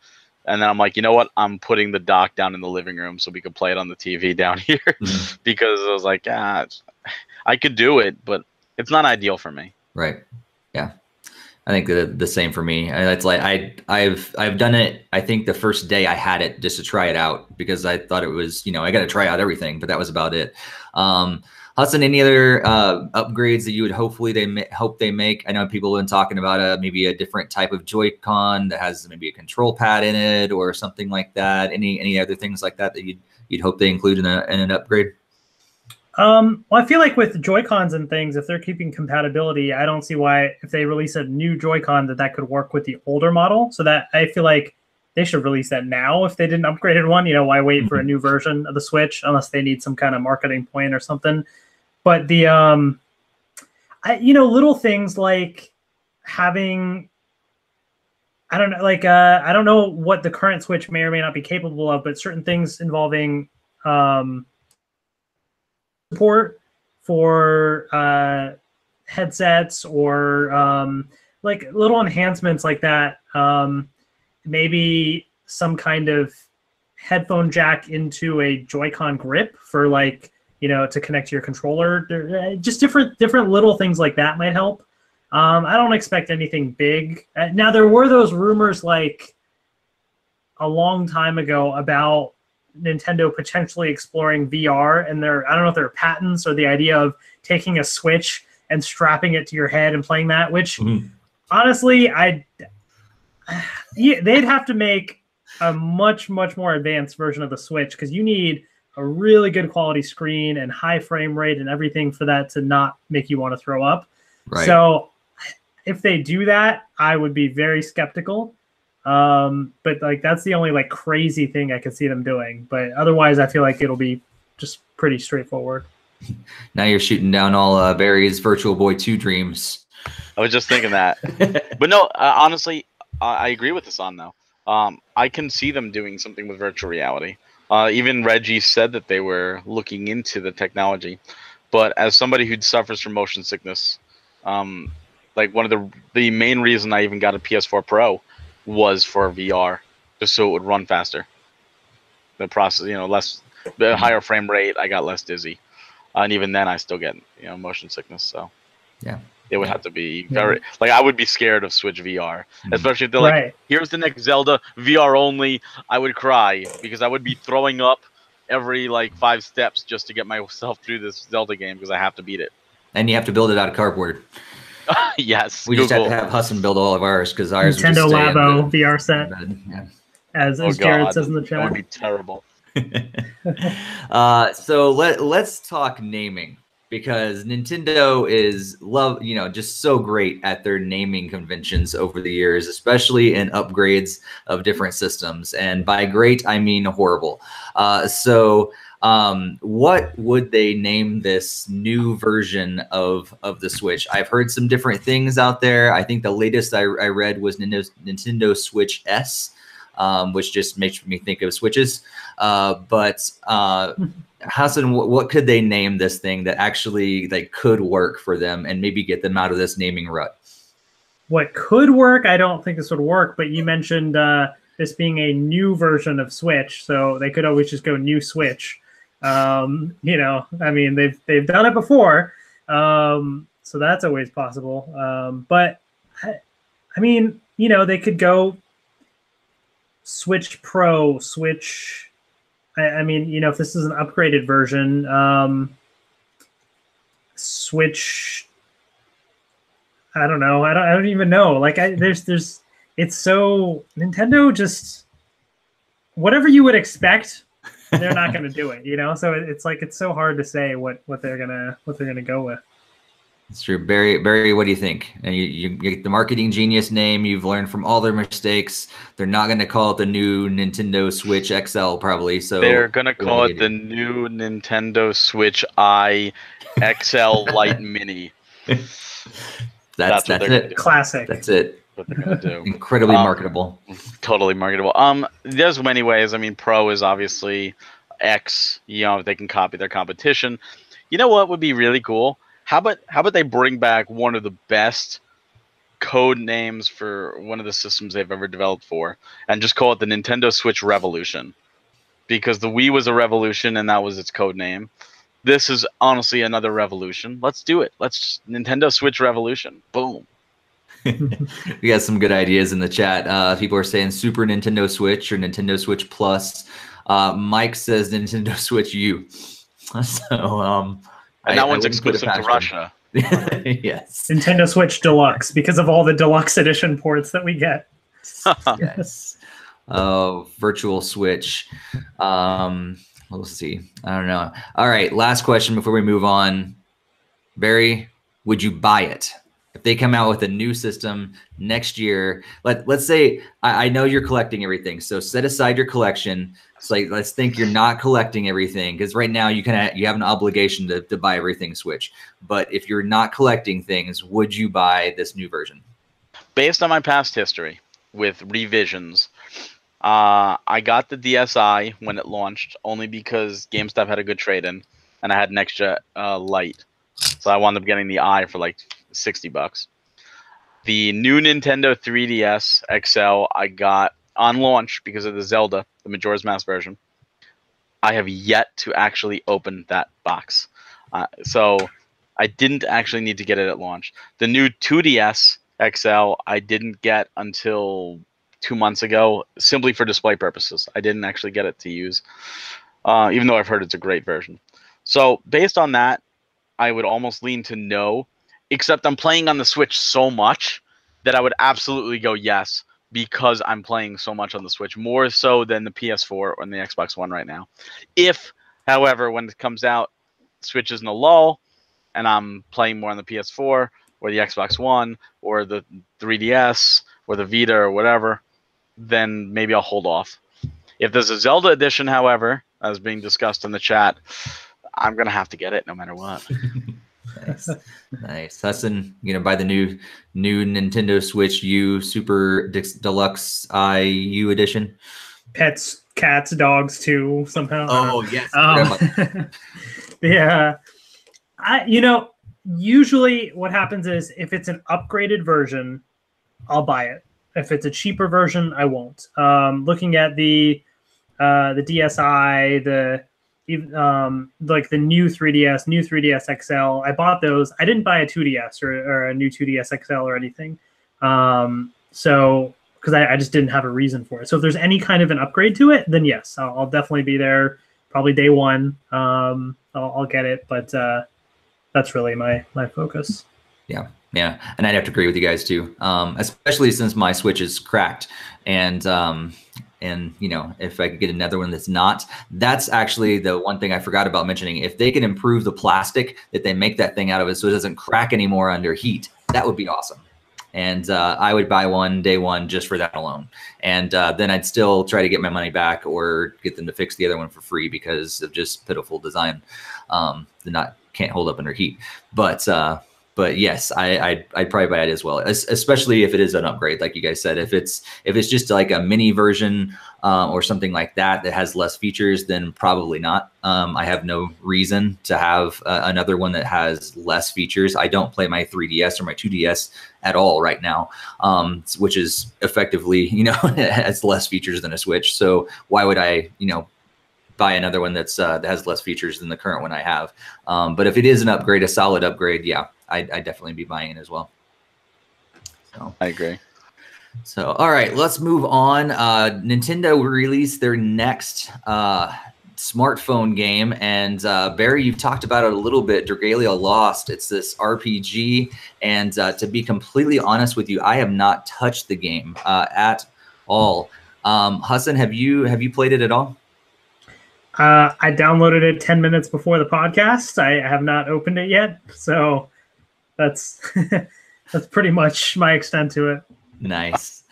and then I'm like, you know what? I'm putting the dock down in the living room so we could play it on the TV down here, because I was like, I could do it, but it's not ideal for me. Right. Yeah. I think the same for me. It's like I've done it. I think the first day I had it just to try it out, because I thought it was, I got to try out everything, but that was about it. Hudson, any other upgrades that you would hopefully hope they make? I know people have been talking about maybe a different type of Joy-Con that has maybe a control pad in it or something like that. Any other things like that that you'd hope they include in an upgrade? Well, I feel like with Joy-Cons and things, if they're keeping compatibility, I don't see why if they release a new Joy-Con that could work with the older model. So that I feel like they should release that now if they didn't upgrade one. You know, why wait for a new version of the Switch unless they need some kind of marketing point or something? But the little things like having, I don't know, like I don't know what the current Switch may or may not be capable of, but certain things involving support for headsets or like little enhancements like that. Maybe some kind of headphone jack into a Joy-Con grip for like, to connect to your controller. Just different little things like that might help. I don't expect anything big. Now, there were those rumors like a long time ago about Nintendo potentially exploring VR, and I don't know if there are patents or the idea of taking a Switch and strapping it to your head and playing that, which honestly, they'd have to make a much more advanced version of the Switch because you need a really good quality screen and high frame rate and everything for that to not make you want to throw up. Right. So if they do that, I would be very skeptical. But like that's the only like crazy thing I could see them doing. But otherwise, I feel like it'll be just pretty straightforward. Now you're shooting down all Barry's Virtual Boy 2 dreams. I was just thinking that. But no, honestly, I agree with Hassan though. I can see them doing something with virtual reality. Even Reggie said that they were looking into the technology. But as somebody who suffers from motion sickness, like one of the main reason I even got a PS4 Pro was for VR, just so it would run faster. The process, the higher frame rate, I got less dizzy, and even then I still get motion sickness. So yeah. It would have to be very like I would be scared of Switch VR, especially if they're like, "Here's the next Zelda VR only." I would cry because I would be throwing up every like 5 steps just to get myself through this Zelda game because I have to beat it. And you have to build it out of cardboard. Yes, we just have to have Hassan build all of ours because ours Nintendo Labo VR set, as Jared says in the chat. That would be terrible. So let's talk naming. Because Nintendo is just so great at their naming conventions over the years, especially in upgrades of different systems. And by great, I mean horrible. So what would they name this new version of the Switch? I've heard some different things out there. I think the latest I read was Nintendo Switch S, which just makes me think of Switches. Hassan, what could they name this thing that actually could work for them and maybe get them out of this naming rut? What could work? I don't think this would work, but you mentioned this being a new version of Switch, so they could always just go new Switch. I mean, they've done it before, so that's always possible. But I mean, they could go Switch Pro, Switch. I mean, if this is an upgraded version, Switch. I don't know. I don't even know. Like, it's so Nintendo just whatever you would expect, they're not going to do it. So it's so hard to say what they're gonna go with. It's true. Barry, what do you think? And you get the marketing genius name. You've learned from all their mistakes. They're not going to call it the new Nintendo Switch XL, probably. So they're going to call it the new Nintendo Switch XL Lite Mini. That's it. Classic. That's it. What they're going to do. Incredibly marketable. Totally marketable. There's many ways. I mean, Pro is obviously X. They can copy their competition. You know what would be really cool? How about they bring back one of the best code names for one of the systems they've ever developed for, and just call it the Nintendo Switch Revolution, because the Wii was a revolution and that was its code name. This is honestly another revolution. Let's do it. Let's Nintendo Switch Revolution. Boom. We got some good ideas in the chat. People are saying Super Nintendo Switch or Nintendo Switch Plus. Mike says Nintendo Switch U. So And that one's wouldn't put it exclusive to past Russia. Yes. Nintendo Switch Deluxe, because of all the deluxe edition ports that we get. Yes. Virtual Switch. We'll see. I don't know. All right. Last question before we move on. Barry, would you buy it? If they come out with a new system next year, let's say I know you're collecting everything. So set aside your collection. It's like, let's think you're not collecting everything, because right now you have an obligation to buy everything Switch. But if you're not collecting things, would you buy this new version? Based on my past history with revisions, I got the DSi when it launched only because GameStop had a good trade-in, and I had an extra light, so I wound up getting the I for like $60. The new Nintendo 3DS XL I got on launch because of the Zelda, the Majora's Mask version. I have yet to actually open that box, so I didn't actually need to get it at launch. The new 2DS XL I didn't get until 2 months ago, simply for display purposes. I didn't actually get it to use, even though I've heard it's a great version. So based on that, I would almost lean to no, except I'm playing on the Switch so much that I would absolutely go yes, because I'm playing so much on the Switch, more so than the PS4 or the Xbox One right now. If, however, when it comes out, Switch is in a lull, and I'm playing more on the PS4 or the Xbox One or the 3DS or the Vita or whatever, then maybe I'll hold off. If there's a Zelda edition, however, as being discussed in the chat, I'm going to have to get it no matter what. Nice. Nice. Hudson, buy the new Nintendo Switch U Super Deluxe IU edition. Pets, cats, dogs too, somehow. Oh, yes. Yeah. Usually what happens is if it's an upgraded version, I'll buy it. If it's a cheaper version, I won't. Looking at the DSi, like the new 3DS, new 3DS XL, I bought those. I didn't buy a 2DS or a new 2DS XL or anything. So because I just didn't have a reason for it. So if there's any kind of an upgrade to it, then yes, I'll definitely be there. Probably day one. I'll get it, but that's really my focus. Yeah. Yeah. And I'd have to agree with you guys too. Especially since my Switch is cracked, and if I could get another one that's not, that's actually the one thing I forgot about mentioning. If they can improve the plastic that they make that thing out of it so it doesn't crack anymore under heat, that would be awesome. And I would buy one day one just for that alone. And then I'd still try to get my money back or get them to fix the other one for free because of just pitiful design. Can't hold up under heat. But yes, I'd probably buy it as well, especially if it is an upgrade, like you guys said. If it's just like a mini version or something like that has less features, then probably not. I have no reason to have another one that has less features. I don't play my 3DS or my 2DS at all right now, which is effectively, has less features than a Switch. So why would I, buy another one that has less features than the current one I have? But if it is an upgrade, a solid upgrade, yeah, I'd definitely be buying it as well. So I agree. So, all right, let's move on. Nintendo released their next smartphone game, and Barry, you've talked about it a little bit. Dragalia Lost. It's this RPG, and to be completely honest with you, I have not touched the game at all. Hassan, have you played it at all? I downloaded it 10 minutes before the podcast. I have not opened it yet, so that's that's pretty much my extent to it. Nice.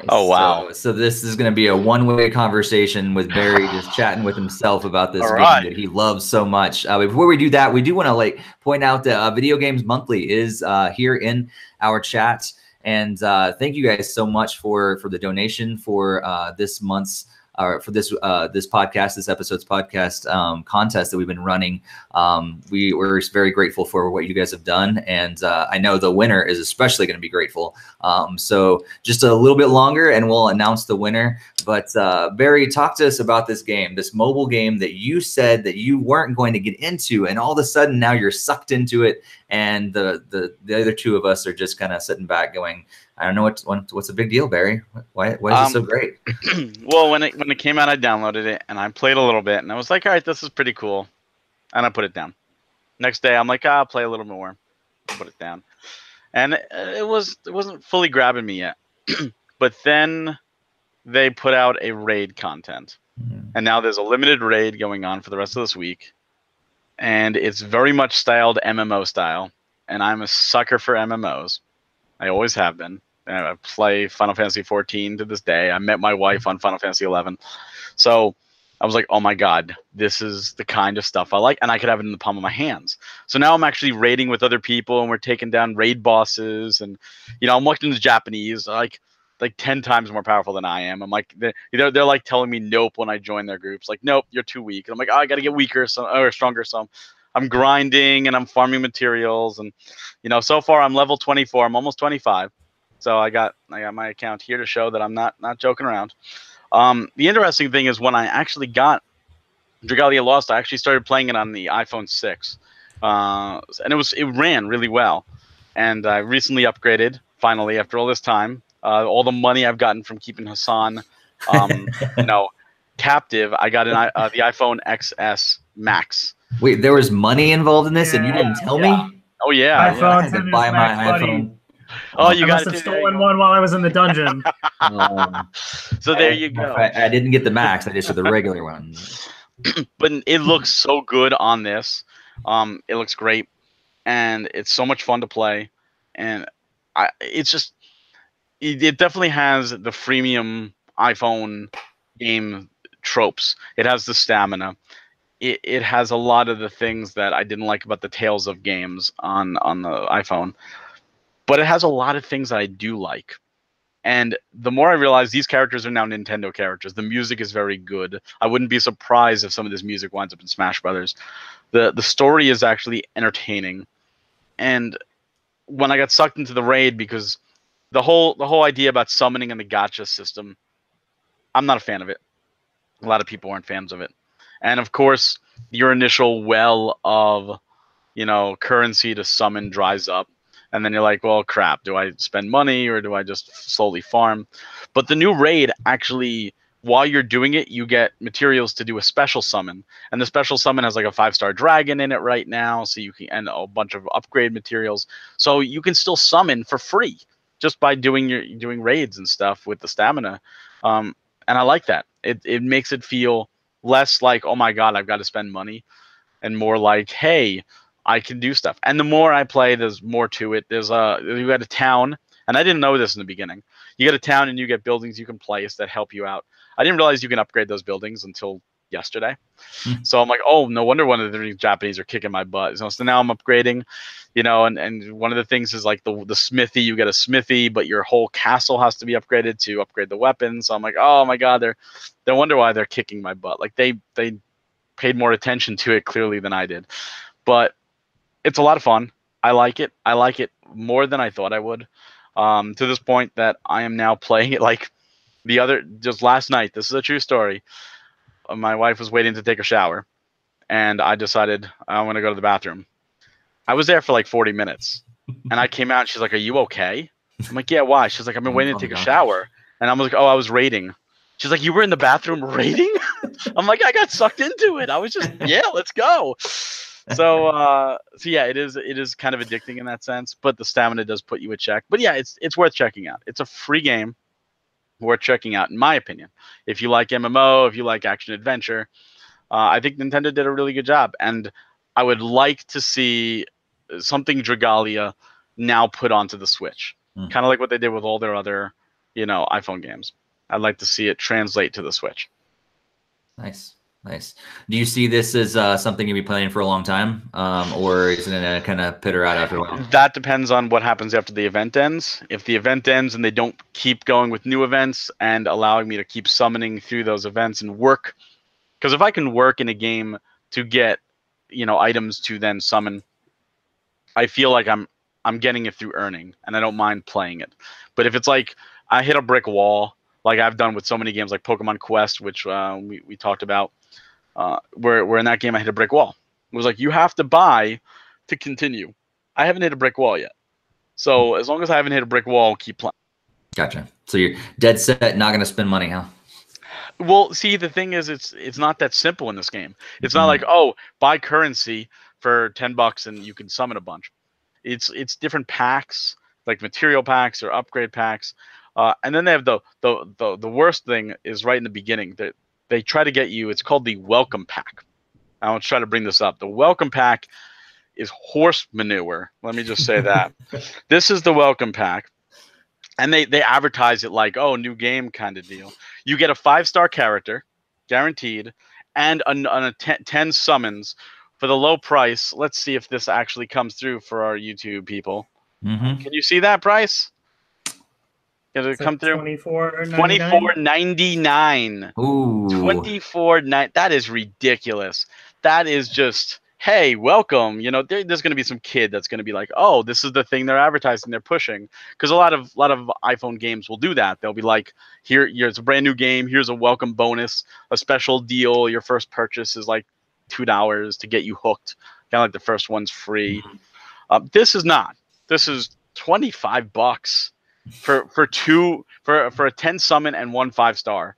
Oh, wow. So this is going to be a one-way conversation with Barry just chatting with himself about this game that he loves so much. Before we do that, we do want to point out that Video Games Monthly is here in our chat. And thank you guys so much for the donation for this month's for this podcast, this episode's podcast contest that we've been running. We're very grateful for what you guys have done, and I know the winner is especially going to be grateful. So just a little bit longer, and we'll announce the winner. But Barry, talk to us about this game, this mobile game that you said that you weren't going to get into, and all of a sudden now you're sucked into it, and the other two of us are just kind of sitting back going, I don't know what's the big deal, Barry. Why is it so great? Well, when it came out, I downloaded it and I played a little bit, and I was like, all right, this is pretty cool, and I put it down. Next day, I'm like, I'll play a little more. Put it down, and it wasn't fully grabbing me yet. But then they put out a raid content, and now there's a limited raid going on for the rest of this week, and it's very much styled MMO style, and I'm a sucker for MMOs. I always have been. I play Final Fantasy 14 to this day. I met my wife on Final Fantasy 11. So I was like, oh my God, this is the kind of stuff I like. And I could have it in the palm of my hands. So now I'm actually raiding with other people and we're taking down raid bosses. And, I'm watching the Japanese, like 10 times more powerful than I am. I'm like, they're like telling me nope when I join their groups. Like, nope, you're too weak. And I'm like, oh, I got to get weaker or stronger. So I'm grinding and I'm farming materials. And, so far I'm level 24. I'm almost 25. So I got my account here to show that I'm not joking around. The interesting thing is when I actually got Dragalia Lost, I actually started playing it on the iPhone 6, and it ran really well. And I recently upgraded finally after all this time. All the money I've gotten from keeping Hassan, captive, I got the iPhone XS Max. Wait, there was money involved in this, and you didn't tell me? Oh yeah, iPhone, I had to buy my iPhone. Oh, you must have stolen one while I was in the dungeon. So there you go. I didn't get the Max. I just did the regular one. But it looks so good on this. It looks great, and it's so much fun to play. And it definitely has the freemium iPhone game tropes. It has the stamina. It has a lot of the things that I didn't like about the Tales of games on the iPhone. But it has a lot of things that I do like. And the more I realize these characters are now Nintendo characters, the music is very good. I wouldn't be surprised if some of this music winds up in Smash Brothers. The story is actually entertaining. And when I got sucked into the raid, because the whole idea about summoning and the gacha system, I'm not a fan of it. A lot of people aren't fans of it. And of course, your initial well of, currency to summon dries up. And then you're like, well, crap, do I spend money or do I just slowly farm? But the new raid actually, while you're doing it, you get materials to do a special summon. And the special summon has like a 5-star dragon in it right now. So you can, and a bunch of upgrade materials. So you can still summon for free just by doing raids and stuff with the stamina. And I like that. It makes it feel less like, oh my God, I've got to spend money, and more like, hey, I can do stuff. And the more I play, there's more to it. You got a town, and I didn't know this in the beginning. You get a town and you get buildings you can place that help you out. I didn't realize you can upgrade those buildings until yesterday. So I'm like, oh, no wonder one of the Japanese are kicking my butt. So now I'm upgrading, and one of the things is like the smithy. You get a smithy, but your whole castle has to be upgraded to upgrade the weapons. So I'm like, oh my God, they wonder why they're kicking my butt. Like they paid more attention to it clearly than I did. But it's a lot of fun. I like it. I like it more than I thought I would. To this point that I am now playing it like just last night. This is a true story. My wife was waiting to take a shower, and I decided I want to go to the bathroom. I was there for like 40 minutes, and I came out, and she's like, are you okay? I'm like, yeah, why? She's like, I've been waiting to take a shower. And I'm like, oh, I was raiding. She's like, you were in the bathroom raiding? I'm like, I got sucked into it. I was just, yeah, let's go. So yeah, it is kind of addicting in that sense, but the stamina does put you in check. But yeah, it's worth checking out. It's a free game, worth checking out, in my opinion. If you like MMO, if you like action adventure, I think Nintendo did a really good job, and I would like to see something Dragalia now put onto the Switch, kind of like what they did with all their other, iPhone games. I'd like to see it translate to the Switch. Nice. Do you see this as something you'll be playing for a long time, or is it going to kind of peter out after a while? That depends on what happens after the event ends. If the event ends and they don't keep going with new events and allowing me to keep summoning through those events and work, because if I can work in a game to get, items to then summon, I feel like I'm getting it through earning, and I don't mind playing it. But if it's like I hit a brick wall, like I've done with so many games like Pokemon Quest, which we talked about, where in that game I hit a brick wall. It was like, you have to buy to continue. I haven't hit a brick wall yet. So as long as I haven't hit a brick wall, I'll keep playing. Gotcha. So you're dead set, not going to spend money, huh? Well, see, the thing is, it's not that simple in this game. It's not like, oh, buy currency for $10 and you can summon a bunch. It's different packs, like material packs or upgrade packs. And then they have the worst thing is right in the beginning that they try to get you. It's called the welcome pack. I want to try to bring this up. The welcome pack is horse manure. Let me just say that. This is the welcome pack. And they advertise it like, oh, new game kind of deal. You get a 5-star character, guaranteed, and 10 summons for the low price. Let's see if this actually comes through for our YouTube people. Mm-hmm. Can you see that price? Did it come through? $24.99. Ooh. $24.99. That is ridiculous. That is just, hey, welcome. You know, there's going to be some kid that's going to be like, oh, this is the thing they're advertising, they're pushing. Because a lot of iPhone games will do that. They'll be like, here's a brand new game. Here's a welcome bonus, a special deal. Your first purchase is like $2 to get you hooked. Kind of like the first one's free. This is not. This is $25 for a 10 summon and 1 5-star.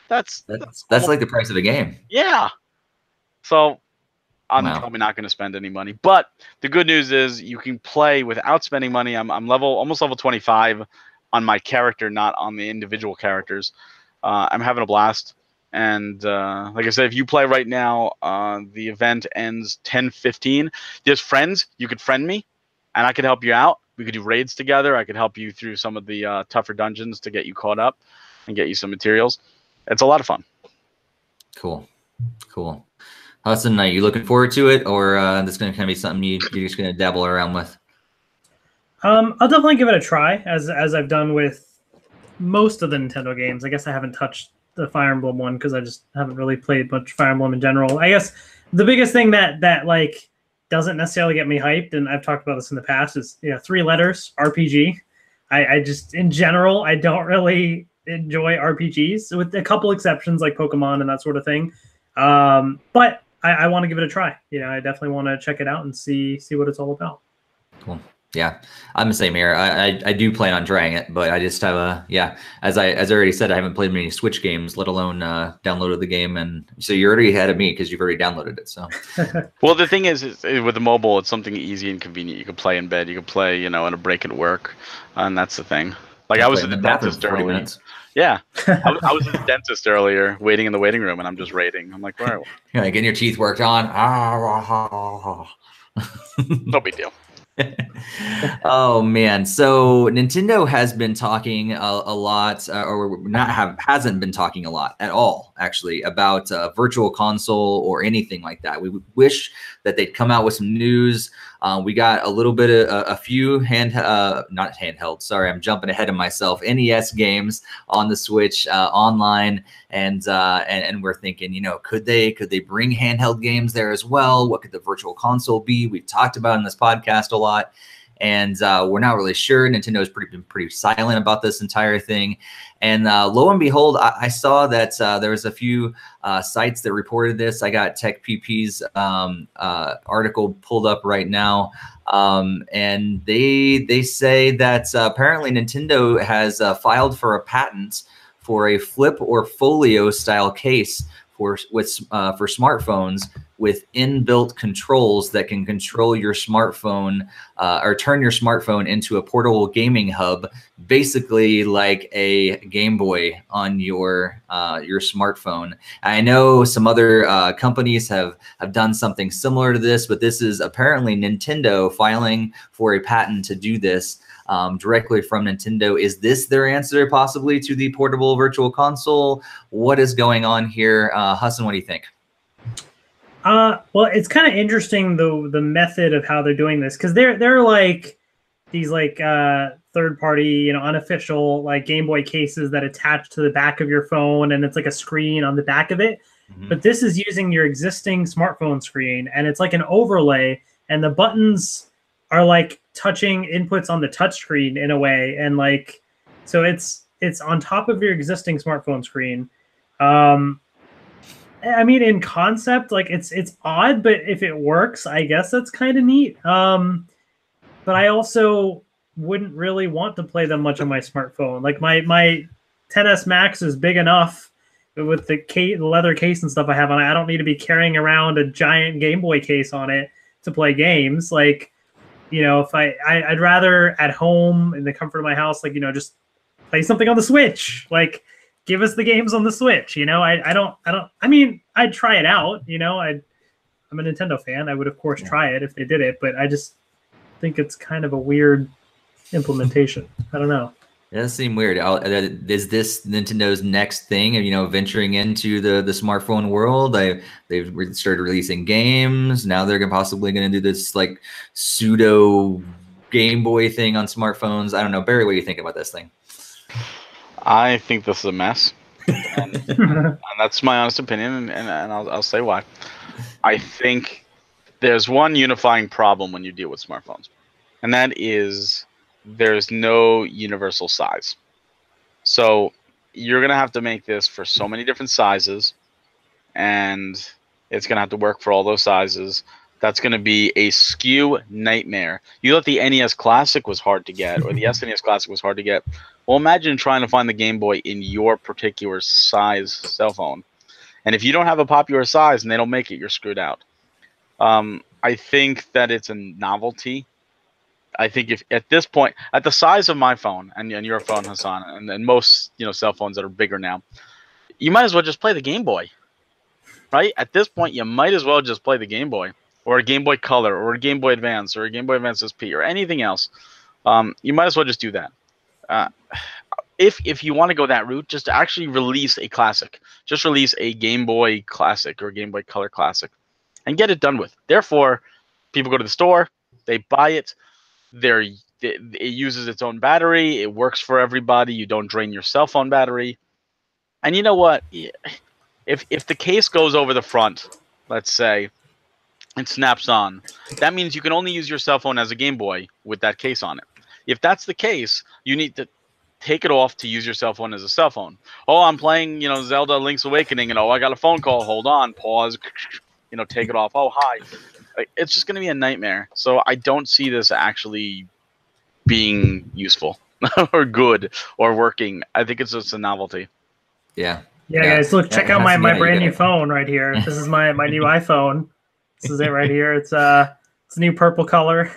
That's like the price of a game. Yeah. So I'm Wow. probably not going to spend any money. But the good news is you can play without spending money. I'm almost level 25 on my character, not on the individual characters. I'm having a blast. And like I said, if you play right now, the event ends 10:15. There's friends. You could friend me, and I could help you out. We could do raids together. I could help you through some of the tougher dungeons to get you caught up and get you some materials. It's a lot of fun. Cool. Hudson, are you looking forward to it, or this going to kind of be something you're just going to dabble around with? I'll definitely give it a try, as I've done with most of the Nintendo games. I guess I haven't touched the Fire Emblem one because I just haven't really played much Fire Emblem in general. I guess the biggest thing that like doesn't necessarily get me hyped, and I've talked about this in the past, is 3 letters, RPG. I just, in general, I don't really enjoy RPGs, with a couple exceptions like Pokemon and that sort of thing. But I want to give it a try. I definitely want to check it out and see what it's all about. Cool. Yeah, I'm the same here. I do plan on trying it, but I just have as I already said, I haven't played many Switch games, let alone downloaded the game, and so you're already ahead of me because you've already downloaded it. So, well, the thing is with the mobile, it's something easy and convenient. You can play in bed, you can play, in a break at work, and that's the thing. Like I was at the dentist earlier. Yeah, I was at the dentist earlier, waiting in the waiting room, and I'm just raiding. I'm like, where? You're like getting your teeth worked on. No big deal. Oh man, so Nintendo has been talking a lot, hasn't been talking a lot at all, actually, about virtual console or anything like that. We wish that they'd come out with some news. We got a little bit of a few not handheld. Sorry, I'm jumping ahead of myself. NES games on the Switch online, and we're thinking, could they bring handheld games there as well? What could the virtual console be? We've talked about it in this podcast a lot, and we're not really sure. Nintendo's been pretty silent about this entire thing. And lo and behold, I saw that there was a few sites that reported this. I got TechPP's article pulled up right now, and they say that apparently Nintendo has filed for a patent for a flip or folio style case for smartphones with inbuilt controls that can control your smartphone or turn your smartphone into a portable gaming hub, basically like a Game Boy on your smartphone. I know some other companies have done something similar to this, but this is apparently Nintendo filing for a patent to do this directly from Nintendo. Is this their answer possibly to the portable virtual console? What is going on here? Hassan, what do you think? Well, it's kind of interesting the method of how they're doing this, because they're like these third party, unofficial like Game Boy cases that attach to the back of your phone, and it's like a screen on the back of it. Mm-hmm. But this is using your existing smartphone screen, and it's like an overlay, and the buttons are like touching inputs on the touchscreen in a way, and like so it's on top of your existing smartphone screen. I mean, in concept, like it's odd, but if it works, I guess that's kind of neat. But I also wouldn't really want to play them much on my smartphone. Like my 10S Max is big enough with the leather case and stuff I have on it. I don't need to be carrying around a giant Game Boy case on it to play games. Like, you know, if I'd rather at home in the comfort of my house, like, you know, just play something on the Switch. Like, give us the games on the Switch. You know, I mean, I'd try it out. You know, I'm a Nintendo fan. I would of course try it if they did it, but I just think it's kind of a weird implementation. I don't know. It does seem weird. Is this Nintendo's next thing? You know, venturing into the smartphone world? They've started releasing games. Now they're possibly going to do this like pseudo Game Boy thing on smartphones. I don't know, Barry. What do you think about this thing? I think this is a mess, and that's my honest opinion, and I'll say why. I think there's one unifying problem when you deal with smartphones, and that is there's no universal size. So you're going to have to make this for so many different sizes, and it's going to have to work for all those sizes. That's going to be a SKU nightmare. You thought the NES Classic was hard to get, or the SNES Classic was hard to get. Well, imagine trying to find the Game Boy in your particular size cell phone. And if you don't have a popular size and they don't make it, you're screwed out. I think that it's a novelty. I think if at this point, at the size of my phone and your phone, Hassan, and most cell phones that are bigger now, you might as well just play the Game Boy, right? At this point, you might as well just play the Game Boy, or a Game Boy Color, or a Game Boy Advance, or a Game Boy Advance SP, or anything else. You might as well just do that. If you want to go that route, just actually release a classic. Just release a Game Boy Classic or Game Boy Color Classic and get it done with. Therefore, people go to the store, they buy it, it uses its own battery, it works for everybody, you don't drain your cell phone battery. And you know what? If the case goes over the front, let's say, it snaps on, that means you can only use your cell phone as a Game Boy with that case on it. If that's the case, you need to take it off to use your cell phone as a cell phone. Oh, I'm playing, Zelda Link's Awakening, and I got a phone call. Hold on, pause, take it off. Oh, hi. It's just going to be a nightmare. So I don't see this actually being useful or good or working. I think it's just a novelty. Yeah. Yeah, guys, look, check out my brand new phone right here. This is my new iPhone. This is it right here. It's a new purple color.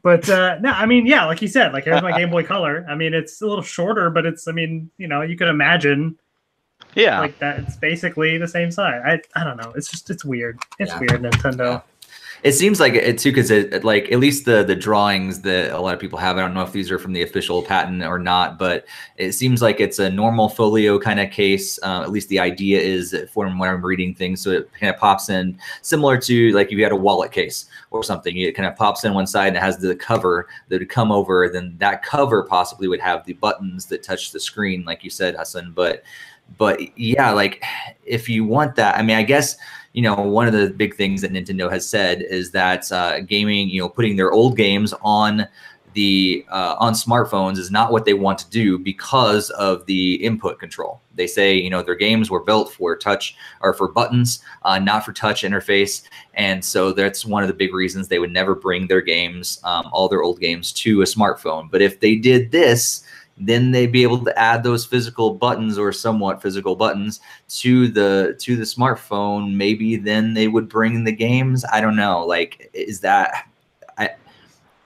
But no, I mean, yeah, like you said, like here's my Game Boy Color. I mean, it's a little shorter, but it's, I mean, you could imagine, like that. It's basically the same size. I don't know. It's weird. It's weird, Nintendo. Yeah. It seems like it too, because like at least the drawings that a lot of people have. I don't know if these are from the official patent or not, but it seems like it's a normal folio kind of case. At least the idea is from when I'm reading things, so it kind of pops in similar to like if you had a wallet case or something. It kind of pops in one side and it has the cover that would come over. Then that cover possibly would have the buttons that touch the screen, like you said, Hassan. But yeah, like if you want that, I mean, I guess. One of the big things that Nintendo has said is that gaming, putting their old games on the on smartphones is not what they want to do because of the input control. They say, their games were built for touch or for buttons, not for touch interface. And so that's one of the big reasons they would never bring their games, all their old games, to a smartphone. But if they did this, then they'd be able to add those physical buttons or somewhat physical buttons to the smartphone. Maybe then they would bring the games. I don't know. Like, is that?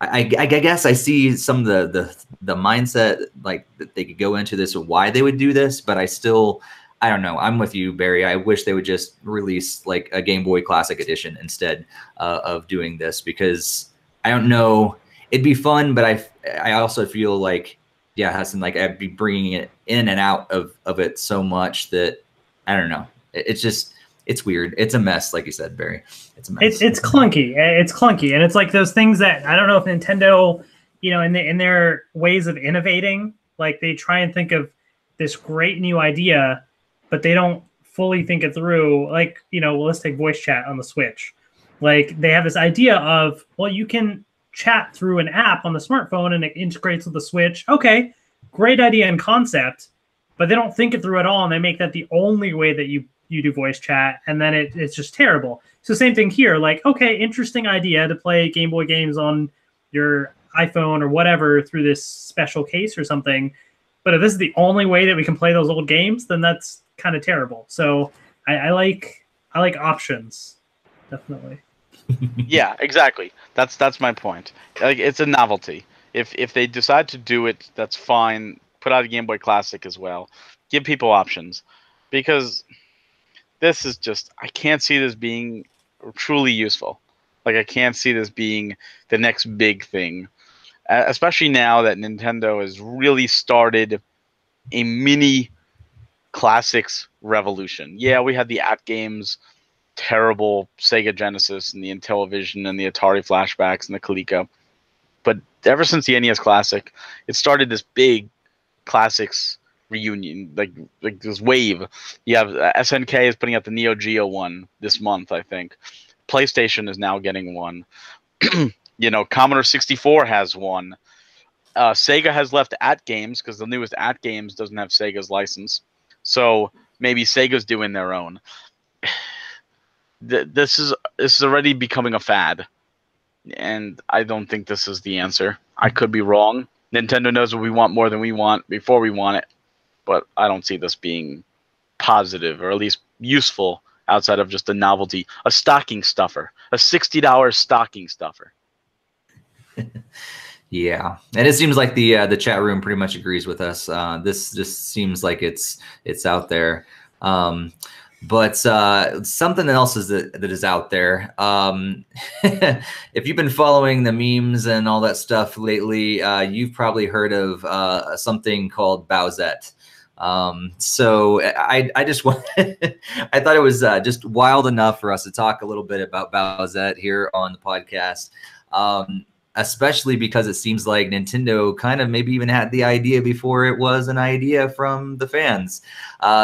I guess I see some of the mindset like that they could go into this or why they would do this, but I don't know. I'm with you, Barry. I wish they would just release like a Game Boy Classic Edition instead of doing this, because I don't know. It'd be fun, but I also feel like. Yeah, Hassan, like I'd be bringing it in and out of it so much that I don't know. It's weird. It's a mess, like you said, Barry. It's a mess. It's clunky. It's clunky, and it's like those things that I don't know if Nintendo, in their ways of innovating, like they try and think of this great new idea, but they don't fully think it through. Like let's take voice chat on the Switch. Like they have this idea of, well, you can chat through an app on the smartphone and it integrates with the Switch. Okay, great idea and concept, but they don't think it through at all, and they make that the only way that you do voice chat, and then it's just terrible. So same thing here. Like, okay, interesting idea to play Game Boy games on your iPhone or whatever through this special case or something, but if this is the only way that we can play those old games, then that's kind of terrible. So I like options, definitely. Yeah, exactly. That's my point. Like, it's a novelty. If they decide to do it, that's fine. Put out a Game Boy Classic as well. Give people options, because this is just, I can't see this being truly useful. Like, I can't see this being the next big thing, especially now that Nintendo has really started a mini classics revolution. Yeah, we had the at games, terrible Sega Genesis and the Intellivision and the Atari flashbacks and the Coleco. But ever since the NES Classic, it started this big classics reunion, like this wave. You have SNK is putting out the Neo Geo one this month, I think. PlayStation is now getting one. You know, Commodore 64 has one. Sega has left at games because the newest at games doesn't have Sega's license. So maybe Sega's doing their own. This is already becoming a fad, and I don't think this is the answer. I could be wrong. Nintendo knows what we want more than we want before we want it, but I don't see this being positive, or at least useful, outside of just a novelty, a stocking stuffer, a $60 stocking stuffer. Yeah, and it seems like the chat room pretty much agrees with us. This just seems like it's out there. But something else that is out there. If you've been following the memes and all that stuff lately, you've probably heard of something called Bowsette. So I just want I thought it was just wild enough for us to talk a little bit about Bowsette here on the podcast. Especially because it seems like Nintendo kind of maybe even had the idea before it was an idea from the fans.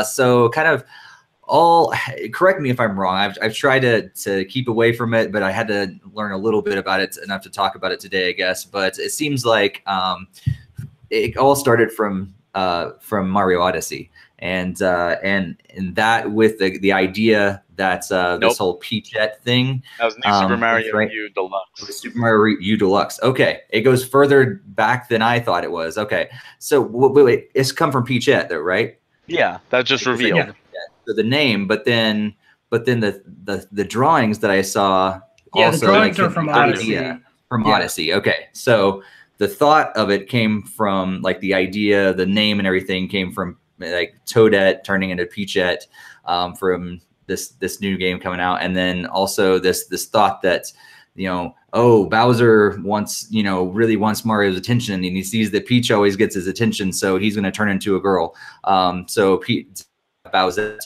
So kind of all, correct me if I'm wrong. I've tried to keep away from it, but I had to learn a little bit about it enough to talk about it today, I guess. But it seems like it all started from Mario Odyssey, and that with the idea that this whole Peachette thing. That was New Super Mario U Deluxe. Super Mario U Deluxe. Okay, it goes further back than I thought it was. Okay, so wait, it's come from Peachette, though, right? Yeah, that just revealed. Yeah. So the name, but then the drawings that I saw. Yeah, also, the drawings are from Odyssey. From Odyssey. Okay, so the thought of it came from, like, the idea, the name and everything came from, like, Toadette turning into Peachette, from this new game coming out, and then also this thought that, oh, Bowser really wants Mario's attention, and he sees that Peach always gets his attention, so he's going to turn into a girl. So Bowsette,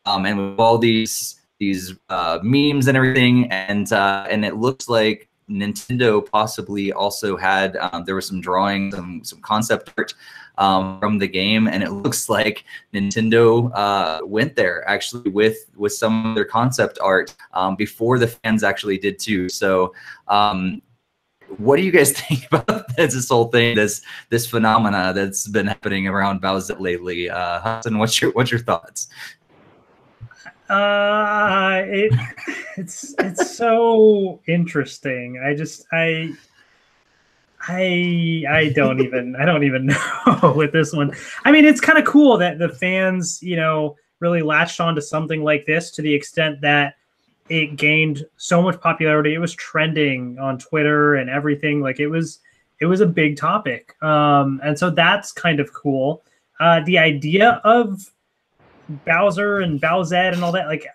and with all these memes and everything, and it looks like Nintendo possibly also had there was some drawings, some concept art from the game, and it looks like Nintendo went there actually with some of their concept art before the fans actually did too. So what do you guys think about this whole thing, this phenomena that's been happening around Bowsette lately? Hudson, what's your thoughts? It's so interesting. I don't even know with this one. I mean, it's kind of cool that the fans, really latched onto something like this to the extent that it gained so much popularity. It was trending on Twitter and everything. Like, it was a big topic. And so that's kind of cool. The idea of Bowser and Bowsette and all that, like,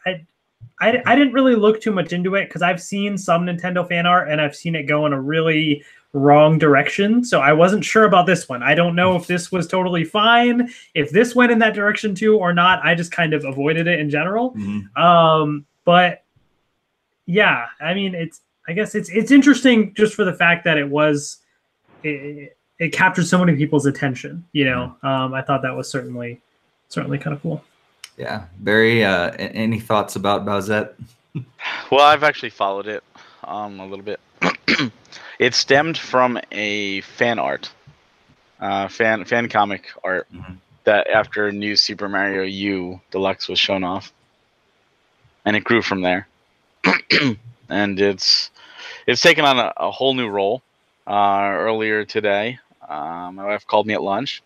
I didn't really look too much into it because I've seen some Nintendo fan art and I've seen it go in a really wrong direction. So I wasn't sure about this one. I don't know if this was totally fine, if this went in that direction too or not. I just kind of avoided it in general. Mm-hmm. But yeah, I mean, I guess it's interesting just for the fact that it captured so many people's attention. Mm-hmm. I thought that was certainly kind of cool. Yeah, Barry, any thoughts about Bowsette? Well, I've actually followed it a little bit. It stemmed from a fan art, fan comic art, mm-hmm. that after New Super Mario U Deluxe was shown off, and it grew from there. And it's taken on a whole new role. Earlier today, my wife called me at lunch,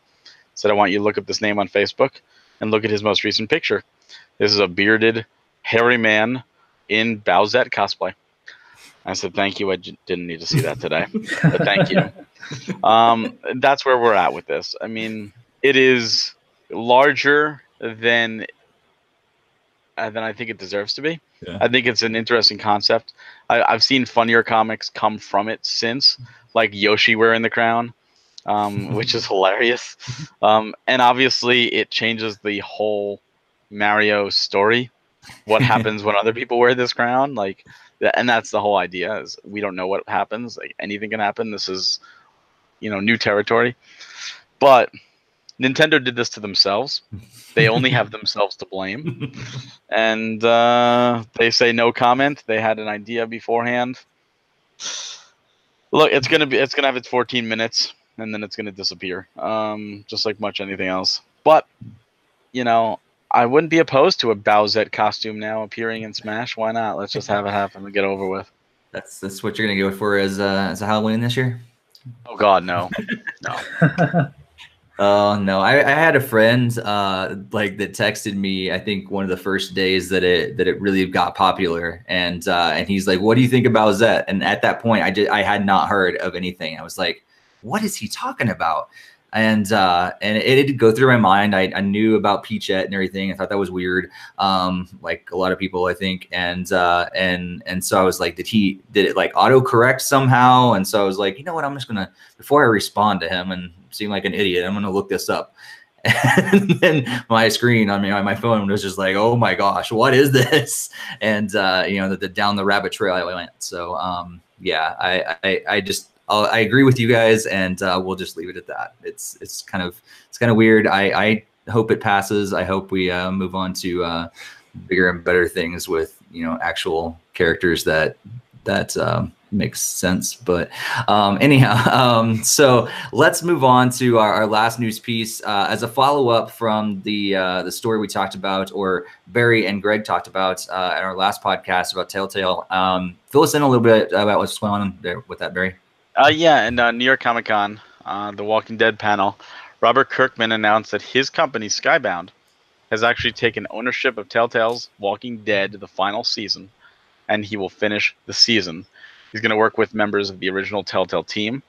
said, "I want you to look up this name on Facebook and look at his most recent picture. This is a bearded, hairy man in Bowsette cosplay." I said, thank you. I didn't need to see that today, but thank you. That's where we're at with this. I mean, it is larger than I think it deserves to be. Yeah. I think it's an interesting concept. I've seen funnier comics come from it since, like Yoshi wearing the crown, which is hilarious. And obviously, it changes the whole Mario story. What happens when other people wear this crown? Like, and that's the whole idea. Is we don't know what happens. Like anything can happen. This is, new territory. But Nintendo did this to themselves. They only have themselves to blame. And they say no comment. They had an idea beforehand. Look, it's gonna have its 14 minutes, and then it's gonna disappear, just like much anything else. But I wouldn't be opposed to a Bowsette costume now appearing in Smash. Why not? Let's just have it happen and get over with. That's what you're gonna go for as a Halloween this year? Oh God, no, no. Oh no, I had a friend like that texted me, I think one of the first days that it really got popular, and he's like, "What do you think about Zet?" And at that point, I had not heard of anything. I was like, "What is he talking about?" And it did go through my mind. I knew about Peachette and everything. I thought that was weird, like a lot of people, I think. And so I was like, did it like autocorrect somehow? And so I was like, you know what? I'm just gonna, before I respond to him and seem like an idiot, I'm gonna look this up. And then my screen on my phone was just like, oh my gosh, what is this? And the down the rabbit trail I went. So yeah, I agree with you guys, and we'll just leave it at that. It's kind of weird. I hope it passes. I hope we move on to bigger and better things with actual characters that makes sense. But anyhow, so let's move on to our last news piece as a follow-up from the story we talked about, or Barry and Greg talked about at our last podcast about Telltale. Fill us in a little bit about what's going on there with that, Barry. Yeah, and New York Comic Con, the Walking Dead panel, Robert Kirkman announced that his company, Skybound, has actually taken ownership of Telltale's Walking Dead, the final season, and he will finish the season. He's going to work with members of the original Telltale team,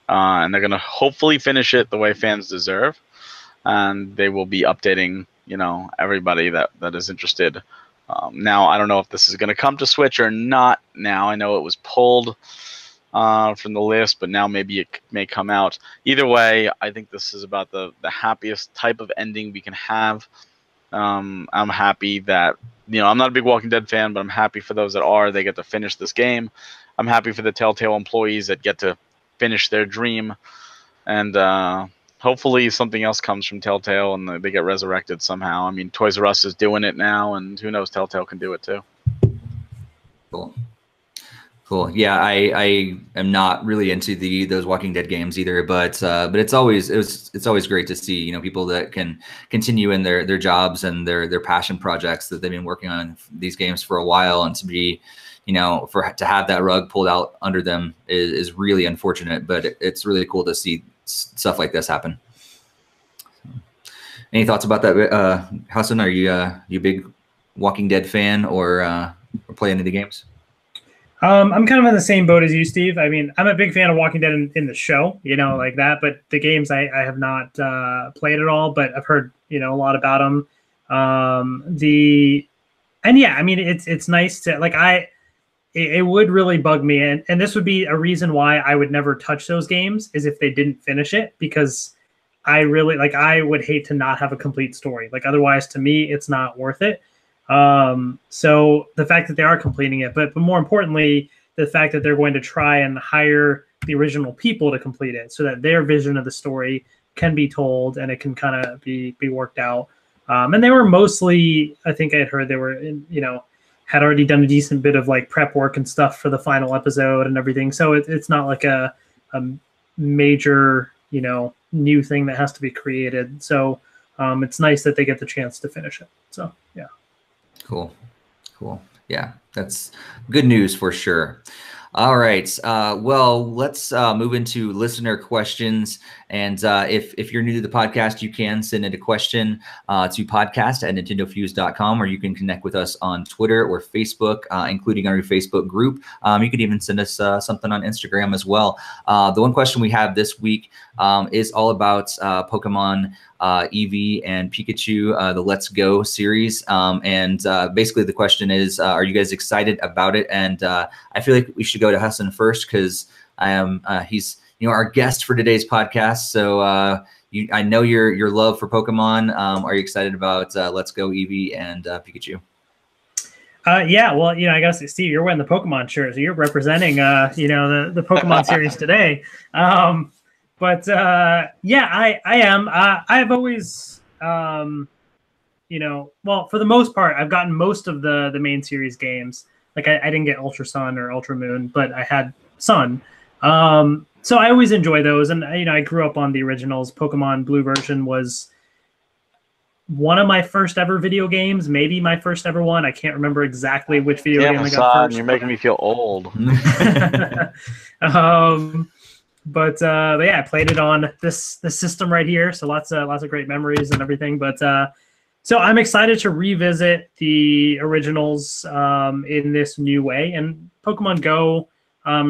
and they're going to hopefully finish it the way fans deserve, and they will be updating, everybody that is interested. Now, I don't know if this is going to come to Switch or not now. I know it was pulled from the list, but now maybe it may come out. Either way, I think this is about the happiest type of ending we can have. I'm happy that, I'm not a big Walking Dead fan, but I'm happy for those that are. They get to finish this game. I'm happy for the Telltale employees that get to finish their dream. And hopefully something else comes from Telltale and they get resurrected somehow. I mean, Toys R Us is doing it now, and who knows, Telltale can do it too. Cool. Yeah, I am not really into those Walking Dead games either, but it's always great to see people that can continue in their jobs and their passion projects that they've been working on these games for a while, and to be to have that rug pulled out under them is really unfortunate, but it's really cool to see stuff like this happen. Any thoughts about that, Hassan? Are you a big Walking Dead fan or play any of the games? I'm kind of in the same boat as you, Steve. I mean, I'm a big fan of Walking Dead in the show, like that. But the games I have not played at all, but I've heard a lot about them. Yeah, I mean, it's nice to it would really bug me, and this would be a reason why I would never touch those games is if they didn't finish it, because I really I would hate to not have a complete story. Otherwise, to me, it's not worth it. So the fact that they are completing it, but more importantly, the fact that they're going to try and hire the original people to complete it so that their vision of the story can be told and it can kind of be worked out. And they were mostly, I think I had heard they were, had already done a decent bit of prep work and stuff for the final episode and everything. So it's not like a major, new thing that has to be created. So, it's nice that they get the chance to finish it. So, yeah. Cool. Yeah, that's good news for sure. All right. Well, let's move into listener questions. And if you're new to the podcast, you can send in a question to podcast@nintendofuse.com, or you can connect with us on Twitter or Facebook, including our Facebook group. You could even send us something on Instagram as well. The one question we have this week is all about Pokemon Eevee and Pikachu, the Let's Go series. And basically the question is, are you guys excited about it? And I feel like we should go to Hassan first, because he's our guest for today's podcast. So I know your love for Pokemon. Are you excited about Let's Go Eevee and Pikachu? Yeah, well, I guess, Steve, you're wearing the Pokemon shirt, so you're representing the Pokemon series today. But yeah, I am. I've always, well, for the most part, I've gotten most of the main series games. Like I didn't get Ultra Sun or Ultra Moon, but I had Sun. So I always enjoy those, and I grew up on the originals. Pokemon Blue version was one of my first ever video games, maybe my first ever one. I can't remember exactly which video game I got first. You're making me feel old. But yeah, I played it on this system right here, so lots of great memories and everything. But so I'm excited to revisit the originals in this new way, and Pokemon Go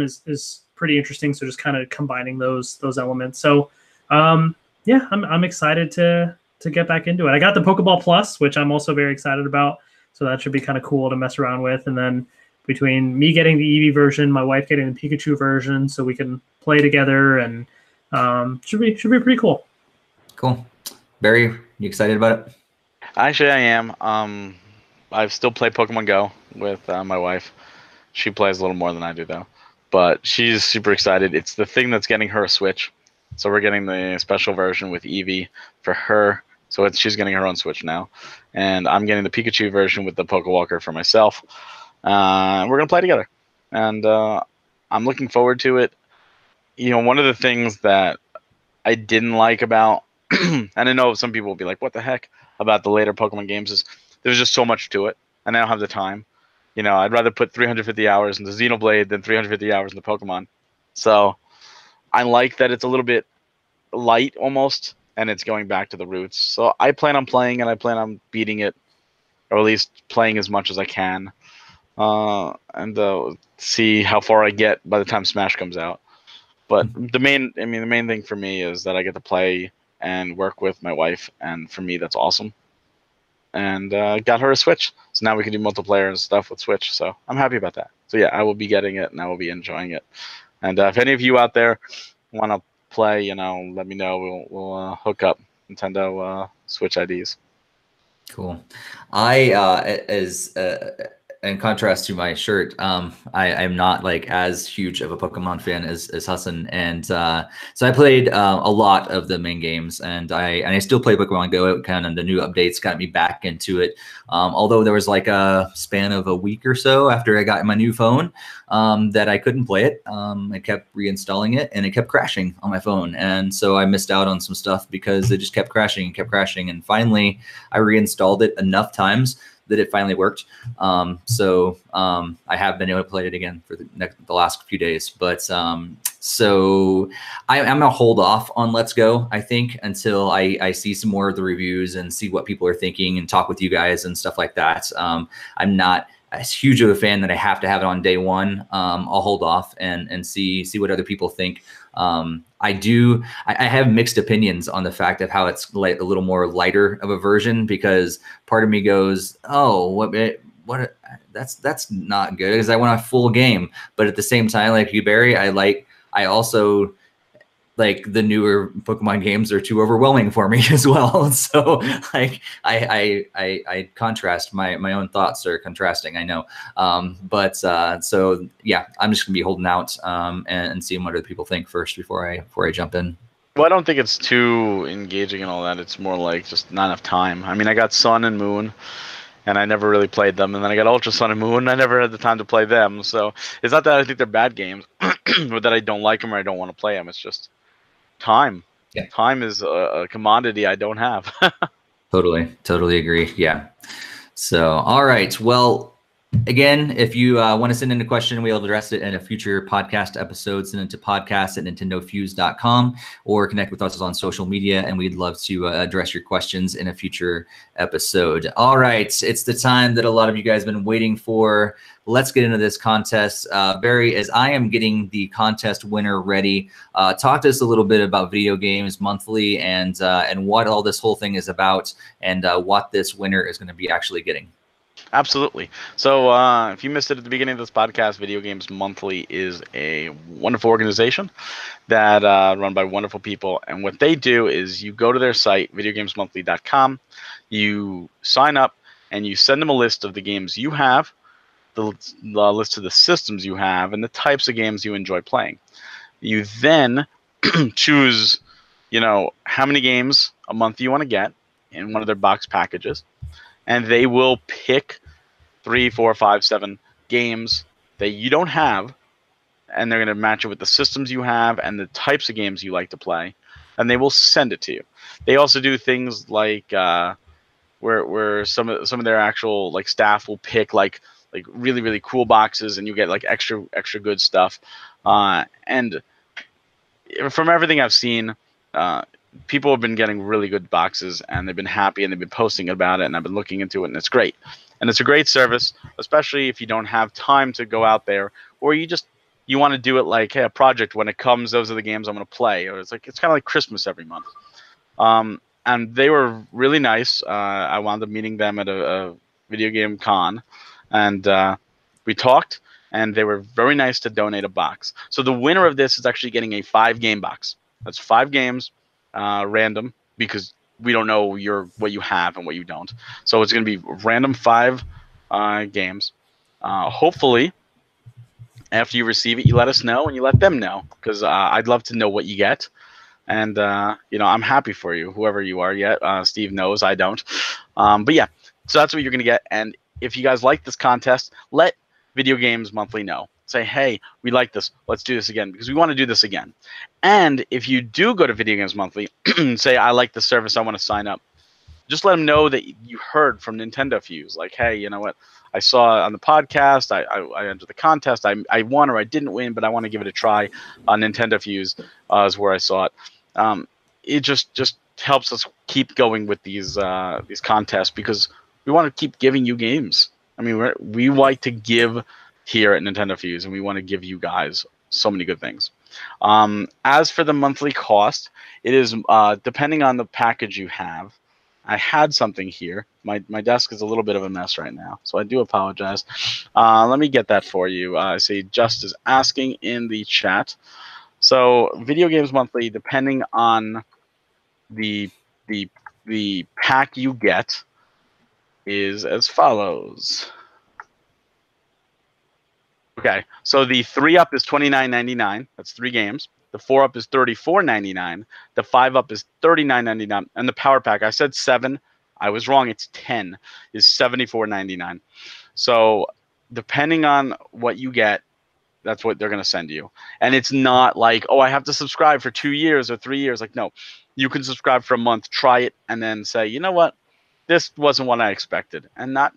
is pretty interesting. So just kind of combining those elements. So yeah, I'm excited to get back into it. I got the Pokeball Plus, which I'm also very excited about. So that should be kind of cool to mess around with. And then between me getting the Eevee version, my wife getting the Pikachu version, so we can play together, and should be pretty cool. Cool. Barry, you excited about it? Actually, I am. I still play Pokemon Go with my wife. She plays a little more than I do, though. But she's super excited. It's the thing that's getting her a Switch. So we're getting the special version with Eevee for her. So she's getting her own Switch now. And I'm getting the Pikachu version with the Pokewalker for myself. We're going to play together. And I'm looking forward to it. One of the things that I didn't like about, and I know some people will be like, what the heck, about the later Pokemon games, is there's just so much to it. And I don't have the time. I'd rather put 350 hours into Xenoblade than 350 hours into Pokemon. So I like that it's a little bit light almost, and it's going back to the roots. So I plan on playing, and I plan on beating it, or at least playing as much as I can, and see how far I get by the time Smash comes out. But the main thing for me is that I get to play and work with my wife, and for me that's awesome. And got her a Switch, so now we can do multiplayer and stuff with Switch. So I'm happy about that. So yeah, I will be getting it, and I will be enjoying it. And if any of you out there want to play, let me know. We'll hook up Nintendo Switch IDs. Cool. I in contrast to my shirt, I'm not like as huge of a Pokemon fan as Hassan, and so I played a lot of the main games, and I still play Pokemon Go. Kind of the new updates got me back into it. Although there was like a span of a week or so after I got my new phone that I couldn't play it. I kept reinstalling it, and it kept crashing on my phone, and so I missed out on some stuff because it just kept crashing and kept crashing. And finally, I reinstalled it enough times that it finally worked. So I have been able to play it again for the last few days. But so I'm going to hold off on Let's Go, I think, until I see some more of the reviews and see what people are thinking and talk with you guys and stuff like that. I'm not as huge of a fan that I have to have it on day one. I'll hold off and see what other people think. I have mixed opinions on the fact of how it's like a little more lighter of a version, because part of me goes, oh, what that's not good, because I want a full game. But at the same time, like you, Barry, I also like the newer Pokemon games are too overwhelming for me as well. So like I contrast my own thoughts are contrasting, I know. But so yeah, I'm just gonna be holding out and seeing what other people think first before I jump in. Well, I don't think it's too engaging and all that. It's more like just not enough time. I mean, I got Sun and Moon, and I never really played them. And then I got Ultra Sun and Moon, and I never had the time to play them. So it's not that I think they're bad games, or that I don't like them or I don't want to play them. It's just time. Yeah. Time is a commodity I don't have. Totally agree. Yeah. So, all right. Well, Again, if you want to send in a question, we'll address it in a future podcast episode. Send it to podcast@nintendofuse.com or connect with us on social media, and we'd love to address your questions in a future episode. All right, it's the time that a lot of you guys have been waiting for. Let's get into this contest. Barry, as I am getting the contest winner ready, talk to us a little bit about Video Games Monthly and what all this whole thing is about, and what this winner is going to be actually getting. Absolutely. So if you missed it at the beginning of this podcast, Video Games Monthly is a wonderful organization that run by wonderful people. And what they do is you go to their site, videogamesmonthly.com, you sign up, and you send them a list of the games you have, the list of the systems you have, and the types of games you enjoy playing. You then choose, how many games a month you want to get in one of their box packages. And they will pick 3, 4, 5, 7 games that you don't have, and they're going to match it with the systems you have and the types of games you like to play, and they will send it to you. They also do things like where some of their actual staff will pick like really, really cool boxes, and you get extra good stuff. And from everything I've seen, people have been getting really good boxes, and they've been happy, and they've been posting about it, and I've been looking into it, and it's great. And it's a great service, especially if you don't have time to go out there, or you want to do it like, hey, a project. When it comes, those are the games I'm going to play. Or it's kind of like Christmas every month. And they were really nice. I wound up meeting them at a video game con, and we talked, and they were very nice to donate a box. So the winner of this is actually getting a 5-game box. That's 5 games. Random, because we don't know what you have and what you don't. So it's going to be random 5 games. Hopefully, after you receive it, you let us know and you let them know, because I'd love to know what you get. And I'm happy for you, whoever you are. Yet Steve knows, I don't. But yeah, so that's what you're going to get. And if you guys like this contest, let Video Games Monthly know. Say, hey, we like this. Let's do this again, because we want to do this again. And if you do go to Video Games Monthly and say, I like the service, I want to sign up, just let them know that you heard from NintendoFuse. Like, hey, you know what? I saw on the podcast, I entered the contest. I won or I didn't win, but I want to give it a try. NintendoFuse is where I saw it. It just helps us keep going with these contests, because we want to keep giving you games. I mean, we like to give here at NintendoFuse, and we want to give you guys so many good things. As for the monthly cost, it is depending on the package you have. I had something here. My desk is a little bit of a mess right now, so I do apologize. Let me get that for you. I see Just is asking in the chat. So Video Games Monthly, depending on the pack you get, is as follows. Okay, so the 3-up is $29.99. That's 3 games. The 4-up is $34.99. The 5-up is $39.99. And the Power Pack, I said 7. I was wrong. It's 10. Is $74.99. So depending on what you get, that's what they're going to send you. And it's not like, oh, I have to subscribe for 2 years or 3 years. Like, no, you can subscribe for a month, try it, and then say, you know what, this wasn't what I expected, and not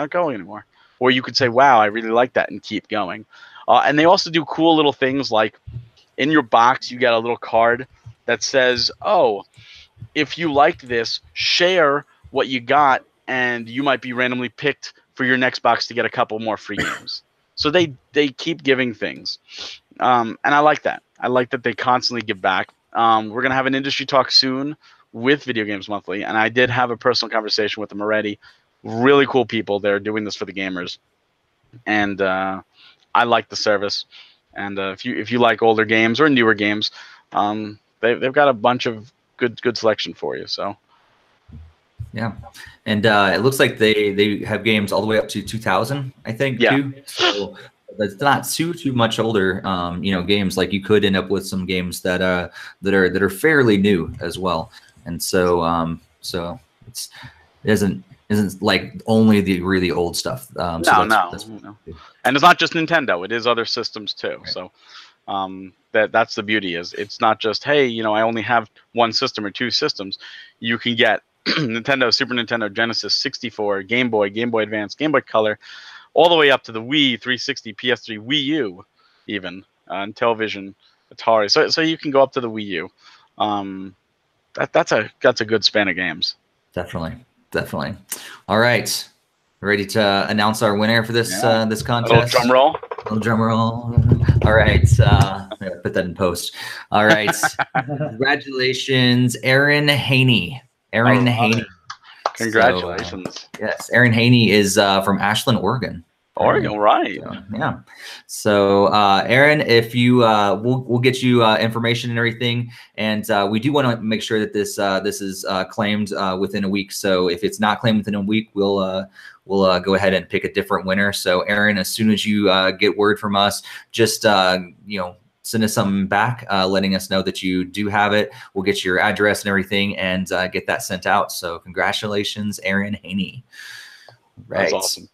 go anymore. Or you could say, wow, I really like that, and keep going. And they also do cool little things like in your box, you get a little card that says, oh, if you liked this, share what you got, and you might be randomly picked for your next box to get a couple more free games. So they keep giving things. And I like that. I like that they constantly give back. We're going to have an industry talk soon with Video Games Monthly, and I did have a personal conversation with them already. Really cool people. They're doing this for the gamers, and I like the service. And if you like older games or newer games, they've got a bunch of good selection for you. So yeah, and it looks like they have games all the way up to 2000, I think, yeah. too. So that's not too much older, games. Like you could end up with some games that are fairly new as well. And so it isn't like only the really old stuff. No. And it's not just Nintendo; it is other systems too. Right. So that's the beauty. Is it's not just, hey, I only have one system or 2 systems. You can get Nintendo, Super Nintendo, Genesis, 64, Game Boy, Game Boy Advance, Game Boy Color, all the way up to the Wii, 360, PS3, Wii U, even and Television, Atari. So you can go up to the Wii U. That's a good span of games. Definitely. All right, ready to announce our winner for this this contest? A little drum roll. Little drum roll. All right, I gotta put that in post. All right, congratulations, Aaron Haney. Aaron Haney. Congratulations. So, yes, Aaron Haney is from Ashland, Oregon. Oregon, right? So, yeah. So, Aaron, if you, we'll get you information and everything, and we do want to make sure that this is claimed within a week. So, if it's not claimed within a week, we'll go ahead and pick a different winner. So, Aaron, as soon as you get word from us, just send us something back, letting us know that you do have it. We'll get your address and everything, and get that sent out. So, congratulations, Aaron Haney. Right. That's awesome.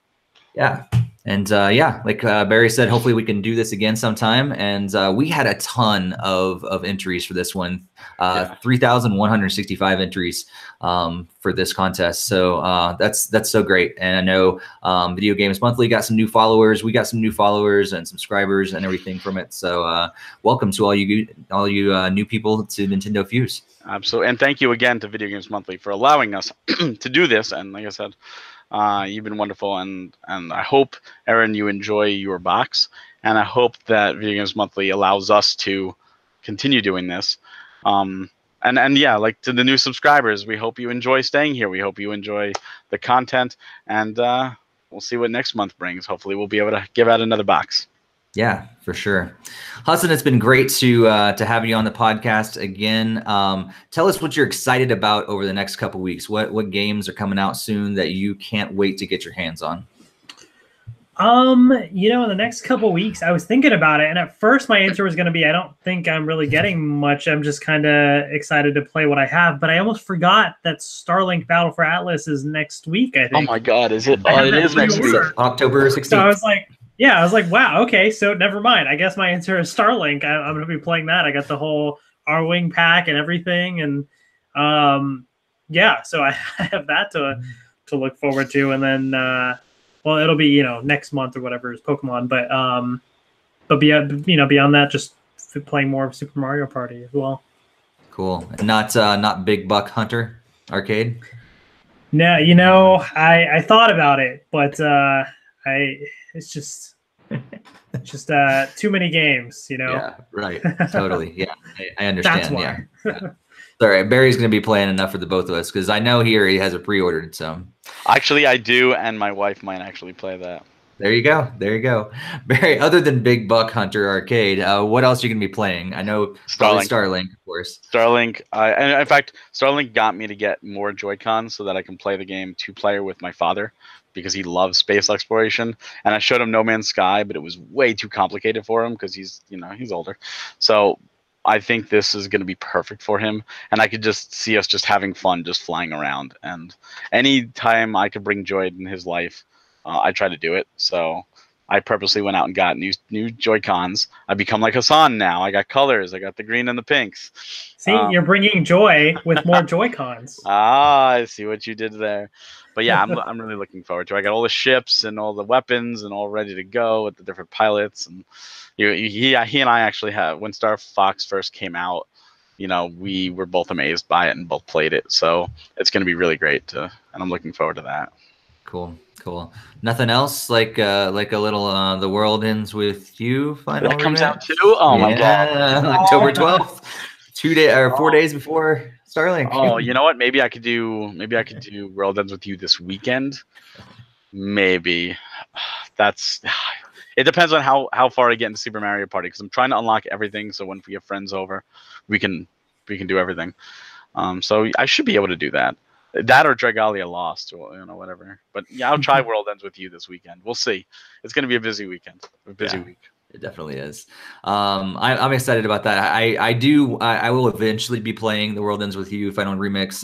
Yeah. And like Barry said, hopefully we can do this again sometime. And we had a ton of entries for this one, 3,165 entries for this contest. So that's so great. And I know Video Games Monthly got some new followers. We got some new followers and subscribers and everything from it. So welcome to all you new people to NintendoFuse. Absolutely. And thank you again to Video Games Monthly for allowing us to do this. And like I said, you've been wonderful, and I hope, Aaron, you enjoy your box, and I hope that Video Games Monthly allows us to continue doing this. And yeah, like to the new subscribers, we hope you enjoy staying here. We hope you enjoy the content, and we'll see what next month brings. Hopefully, we'll be able to give out another box. Yeah, for sure. Hudson, it's been great to have you on the podcast again. Tell us what you're excited about over the next couple weeks. What games are coming out soon that you can't wait to get your hands on? In the next couple weeks, I was thinking about it, and at first my answer was going to be, I don't think I'm really getting much. I'm just kind of excited to play what I have, but I almost forgot that Starlink Battle for Atlas is next week, I think. Oh my God, is it? Oh, it is next week. October 16th. So I was like, wow, okay, so never mind. I guess my answer is Starlink. I'm going to be playing that. I got the whole R-Wing pack and everything, and so I have that to look forward to, and then it'll be next month or whatever is Pokemon, but beyond that, just playing more of Super Mario Party as well. Cool. Not Big Buck Hunter Arcade. No, I thought about it, but it's just too many games, Yeah, right. Totally. Yeah, I understand. That's why. Yeah. All right, Barry's going to be playing enough for the both of us because I know here he has it pre-ordered. So actually, I do, and my wife might actually play that. There you go. Barry, other than Big Buck Hunter Arcade, what else are you going to be playing? I know Starlink, of course. Starlink. And in fact, Starlink got me to get more Joy-Cons so that I can play the game 2-player with my father because he loves space exploration. And I showed him No Man's Sky, but it was way too complicated for him because he's older. So I think this is going to be perfect for him. And I could just see us just having fun, just flying around. And any time I could bring joy in his life, I try to do it. So I purposely went out and got new Joy-Cons. I become like Hassan now. I got colors. I got the green and the pinks. See, you're bringing joy with more Joy-Cons. I see what you did there. But yeah, I'm really looking forward to it. I got all the ships and all the weapons and all ready to go with the different pilots. And he and I actually have, when Star Fox first came out, we were both amazed by it and both played it. So it's going to be really great and I'm looking forward to that. Cool. Nothing else like a little The World Ends With You final that comes remake? Out too? Oh my God. October 12th. 4 days before Starlink. Oh, you know what? Maybe I could do World Ends With You this weekend. Maybe. It depends on how far I get into Super Mario Party because I'm trying to unlock everything so when we have friends over, we can do everything. So I should be able to do that. That or Dragalia Lost, or whatever. But yeah, I'll try World Ends With You this weekend. We'll see. It's going to be a busy weekend. Week. It definitely is. I'm excited about that. I will eventually be playing The World Ends With You Final Remix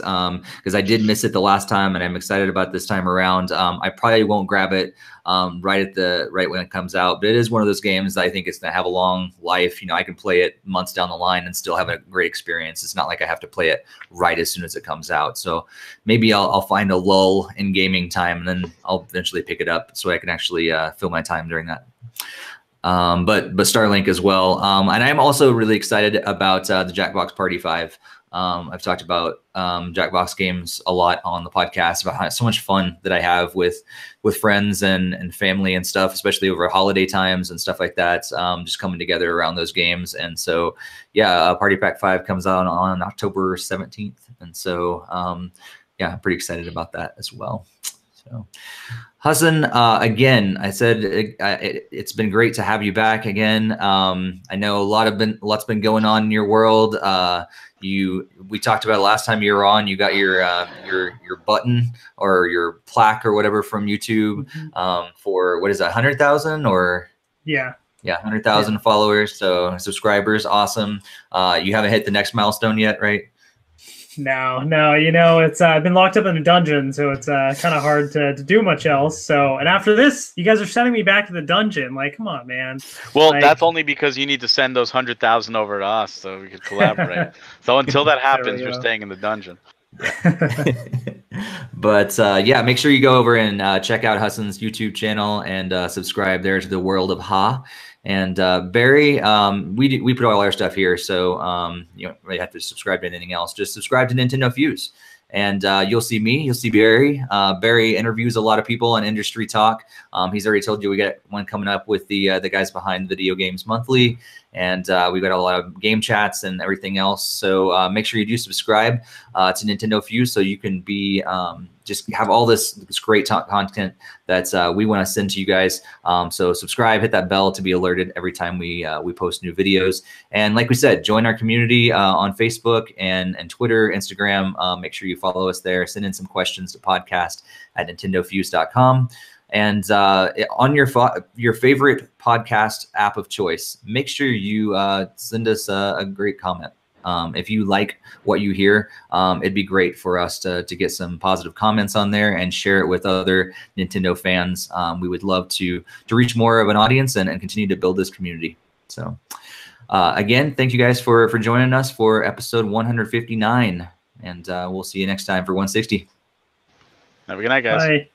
because I did miss it the last time, and I'm excited about this time around. I probably won't grab it right when it comes out, but it is one of those games that I think it's gonna have a long life. You know, I can play it months down the line and still have a great experience. It's not like I have to play it right as soon as it comes out. So maybe I'll find a lull in gaming time, and then I'll eventually pick it up so I can actually fill my time during that. But Starlink as well. And I'm also really excited about the Jackbox Party 5. I've talked about Jackbox games a lot on the podcast about how so much fun that I have with friends and family and stuff, especially over holiday times and stuff like that. Just coming together around those games. And so, yeah, Party Pack 5 comes out on October 17th. And so, yeah, I'm pretty excited about that as well. So, Hassan, again, I said it's been great to have you back again. I know lots been going on in your world. We talked about it last time you were on. You got your button or your plaque or whatever from YouTube for what is that, 100,000 or yeah, 100,000 followers, so subscribers. Awesome. You haven't hit the next milestone yet, right? No, you know, it's I've been locked up in a dungeon, so it's kind of hard to do much else. So, and after this, you guys are sending me back to the dungeon. Like, come on, man. Well, like, that's only because you need to send those 100,000 over to us so we could collaborate. So until that happens, you're staying in the dungeon. But yeah, make sure you go over and check out Hassan's YouTube channel and subscribe there to the World of Ha. And Barry, we put all our stuff here, so you don't really have to subscribe to anything else. Just subscribe to NintendoFuse, and you'll see me. You'll see Barry. Barry interviews a lot of people on Industry Talk. He's already told you we got one coming up with the guys behind Video Games Monthly, and we've got a lot of game chats and everything else. So make sure you do subscribe to NintendoFuse so you can be just have all this great content that we want to send to you guys. So subscribe, hit that bell to be alerted every time we post new videos. And like we said, join our community on Facebook and Twitter, Instagram. Make sure you follow us there. Send in some questions to podcast@nintendofuse.com. And on your favorite podcast app of choice, make sure you send us a great comment. If you like what you hear, it'd be great for us to get some positive comments on there and share it with other Nintendo fans. We would love to reach more of an audience and continue to build this community. So again, thank you guys for joining us for episode 159. And we'll see you next time for 160. Have a good night, guys. Bye.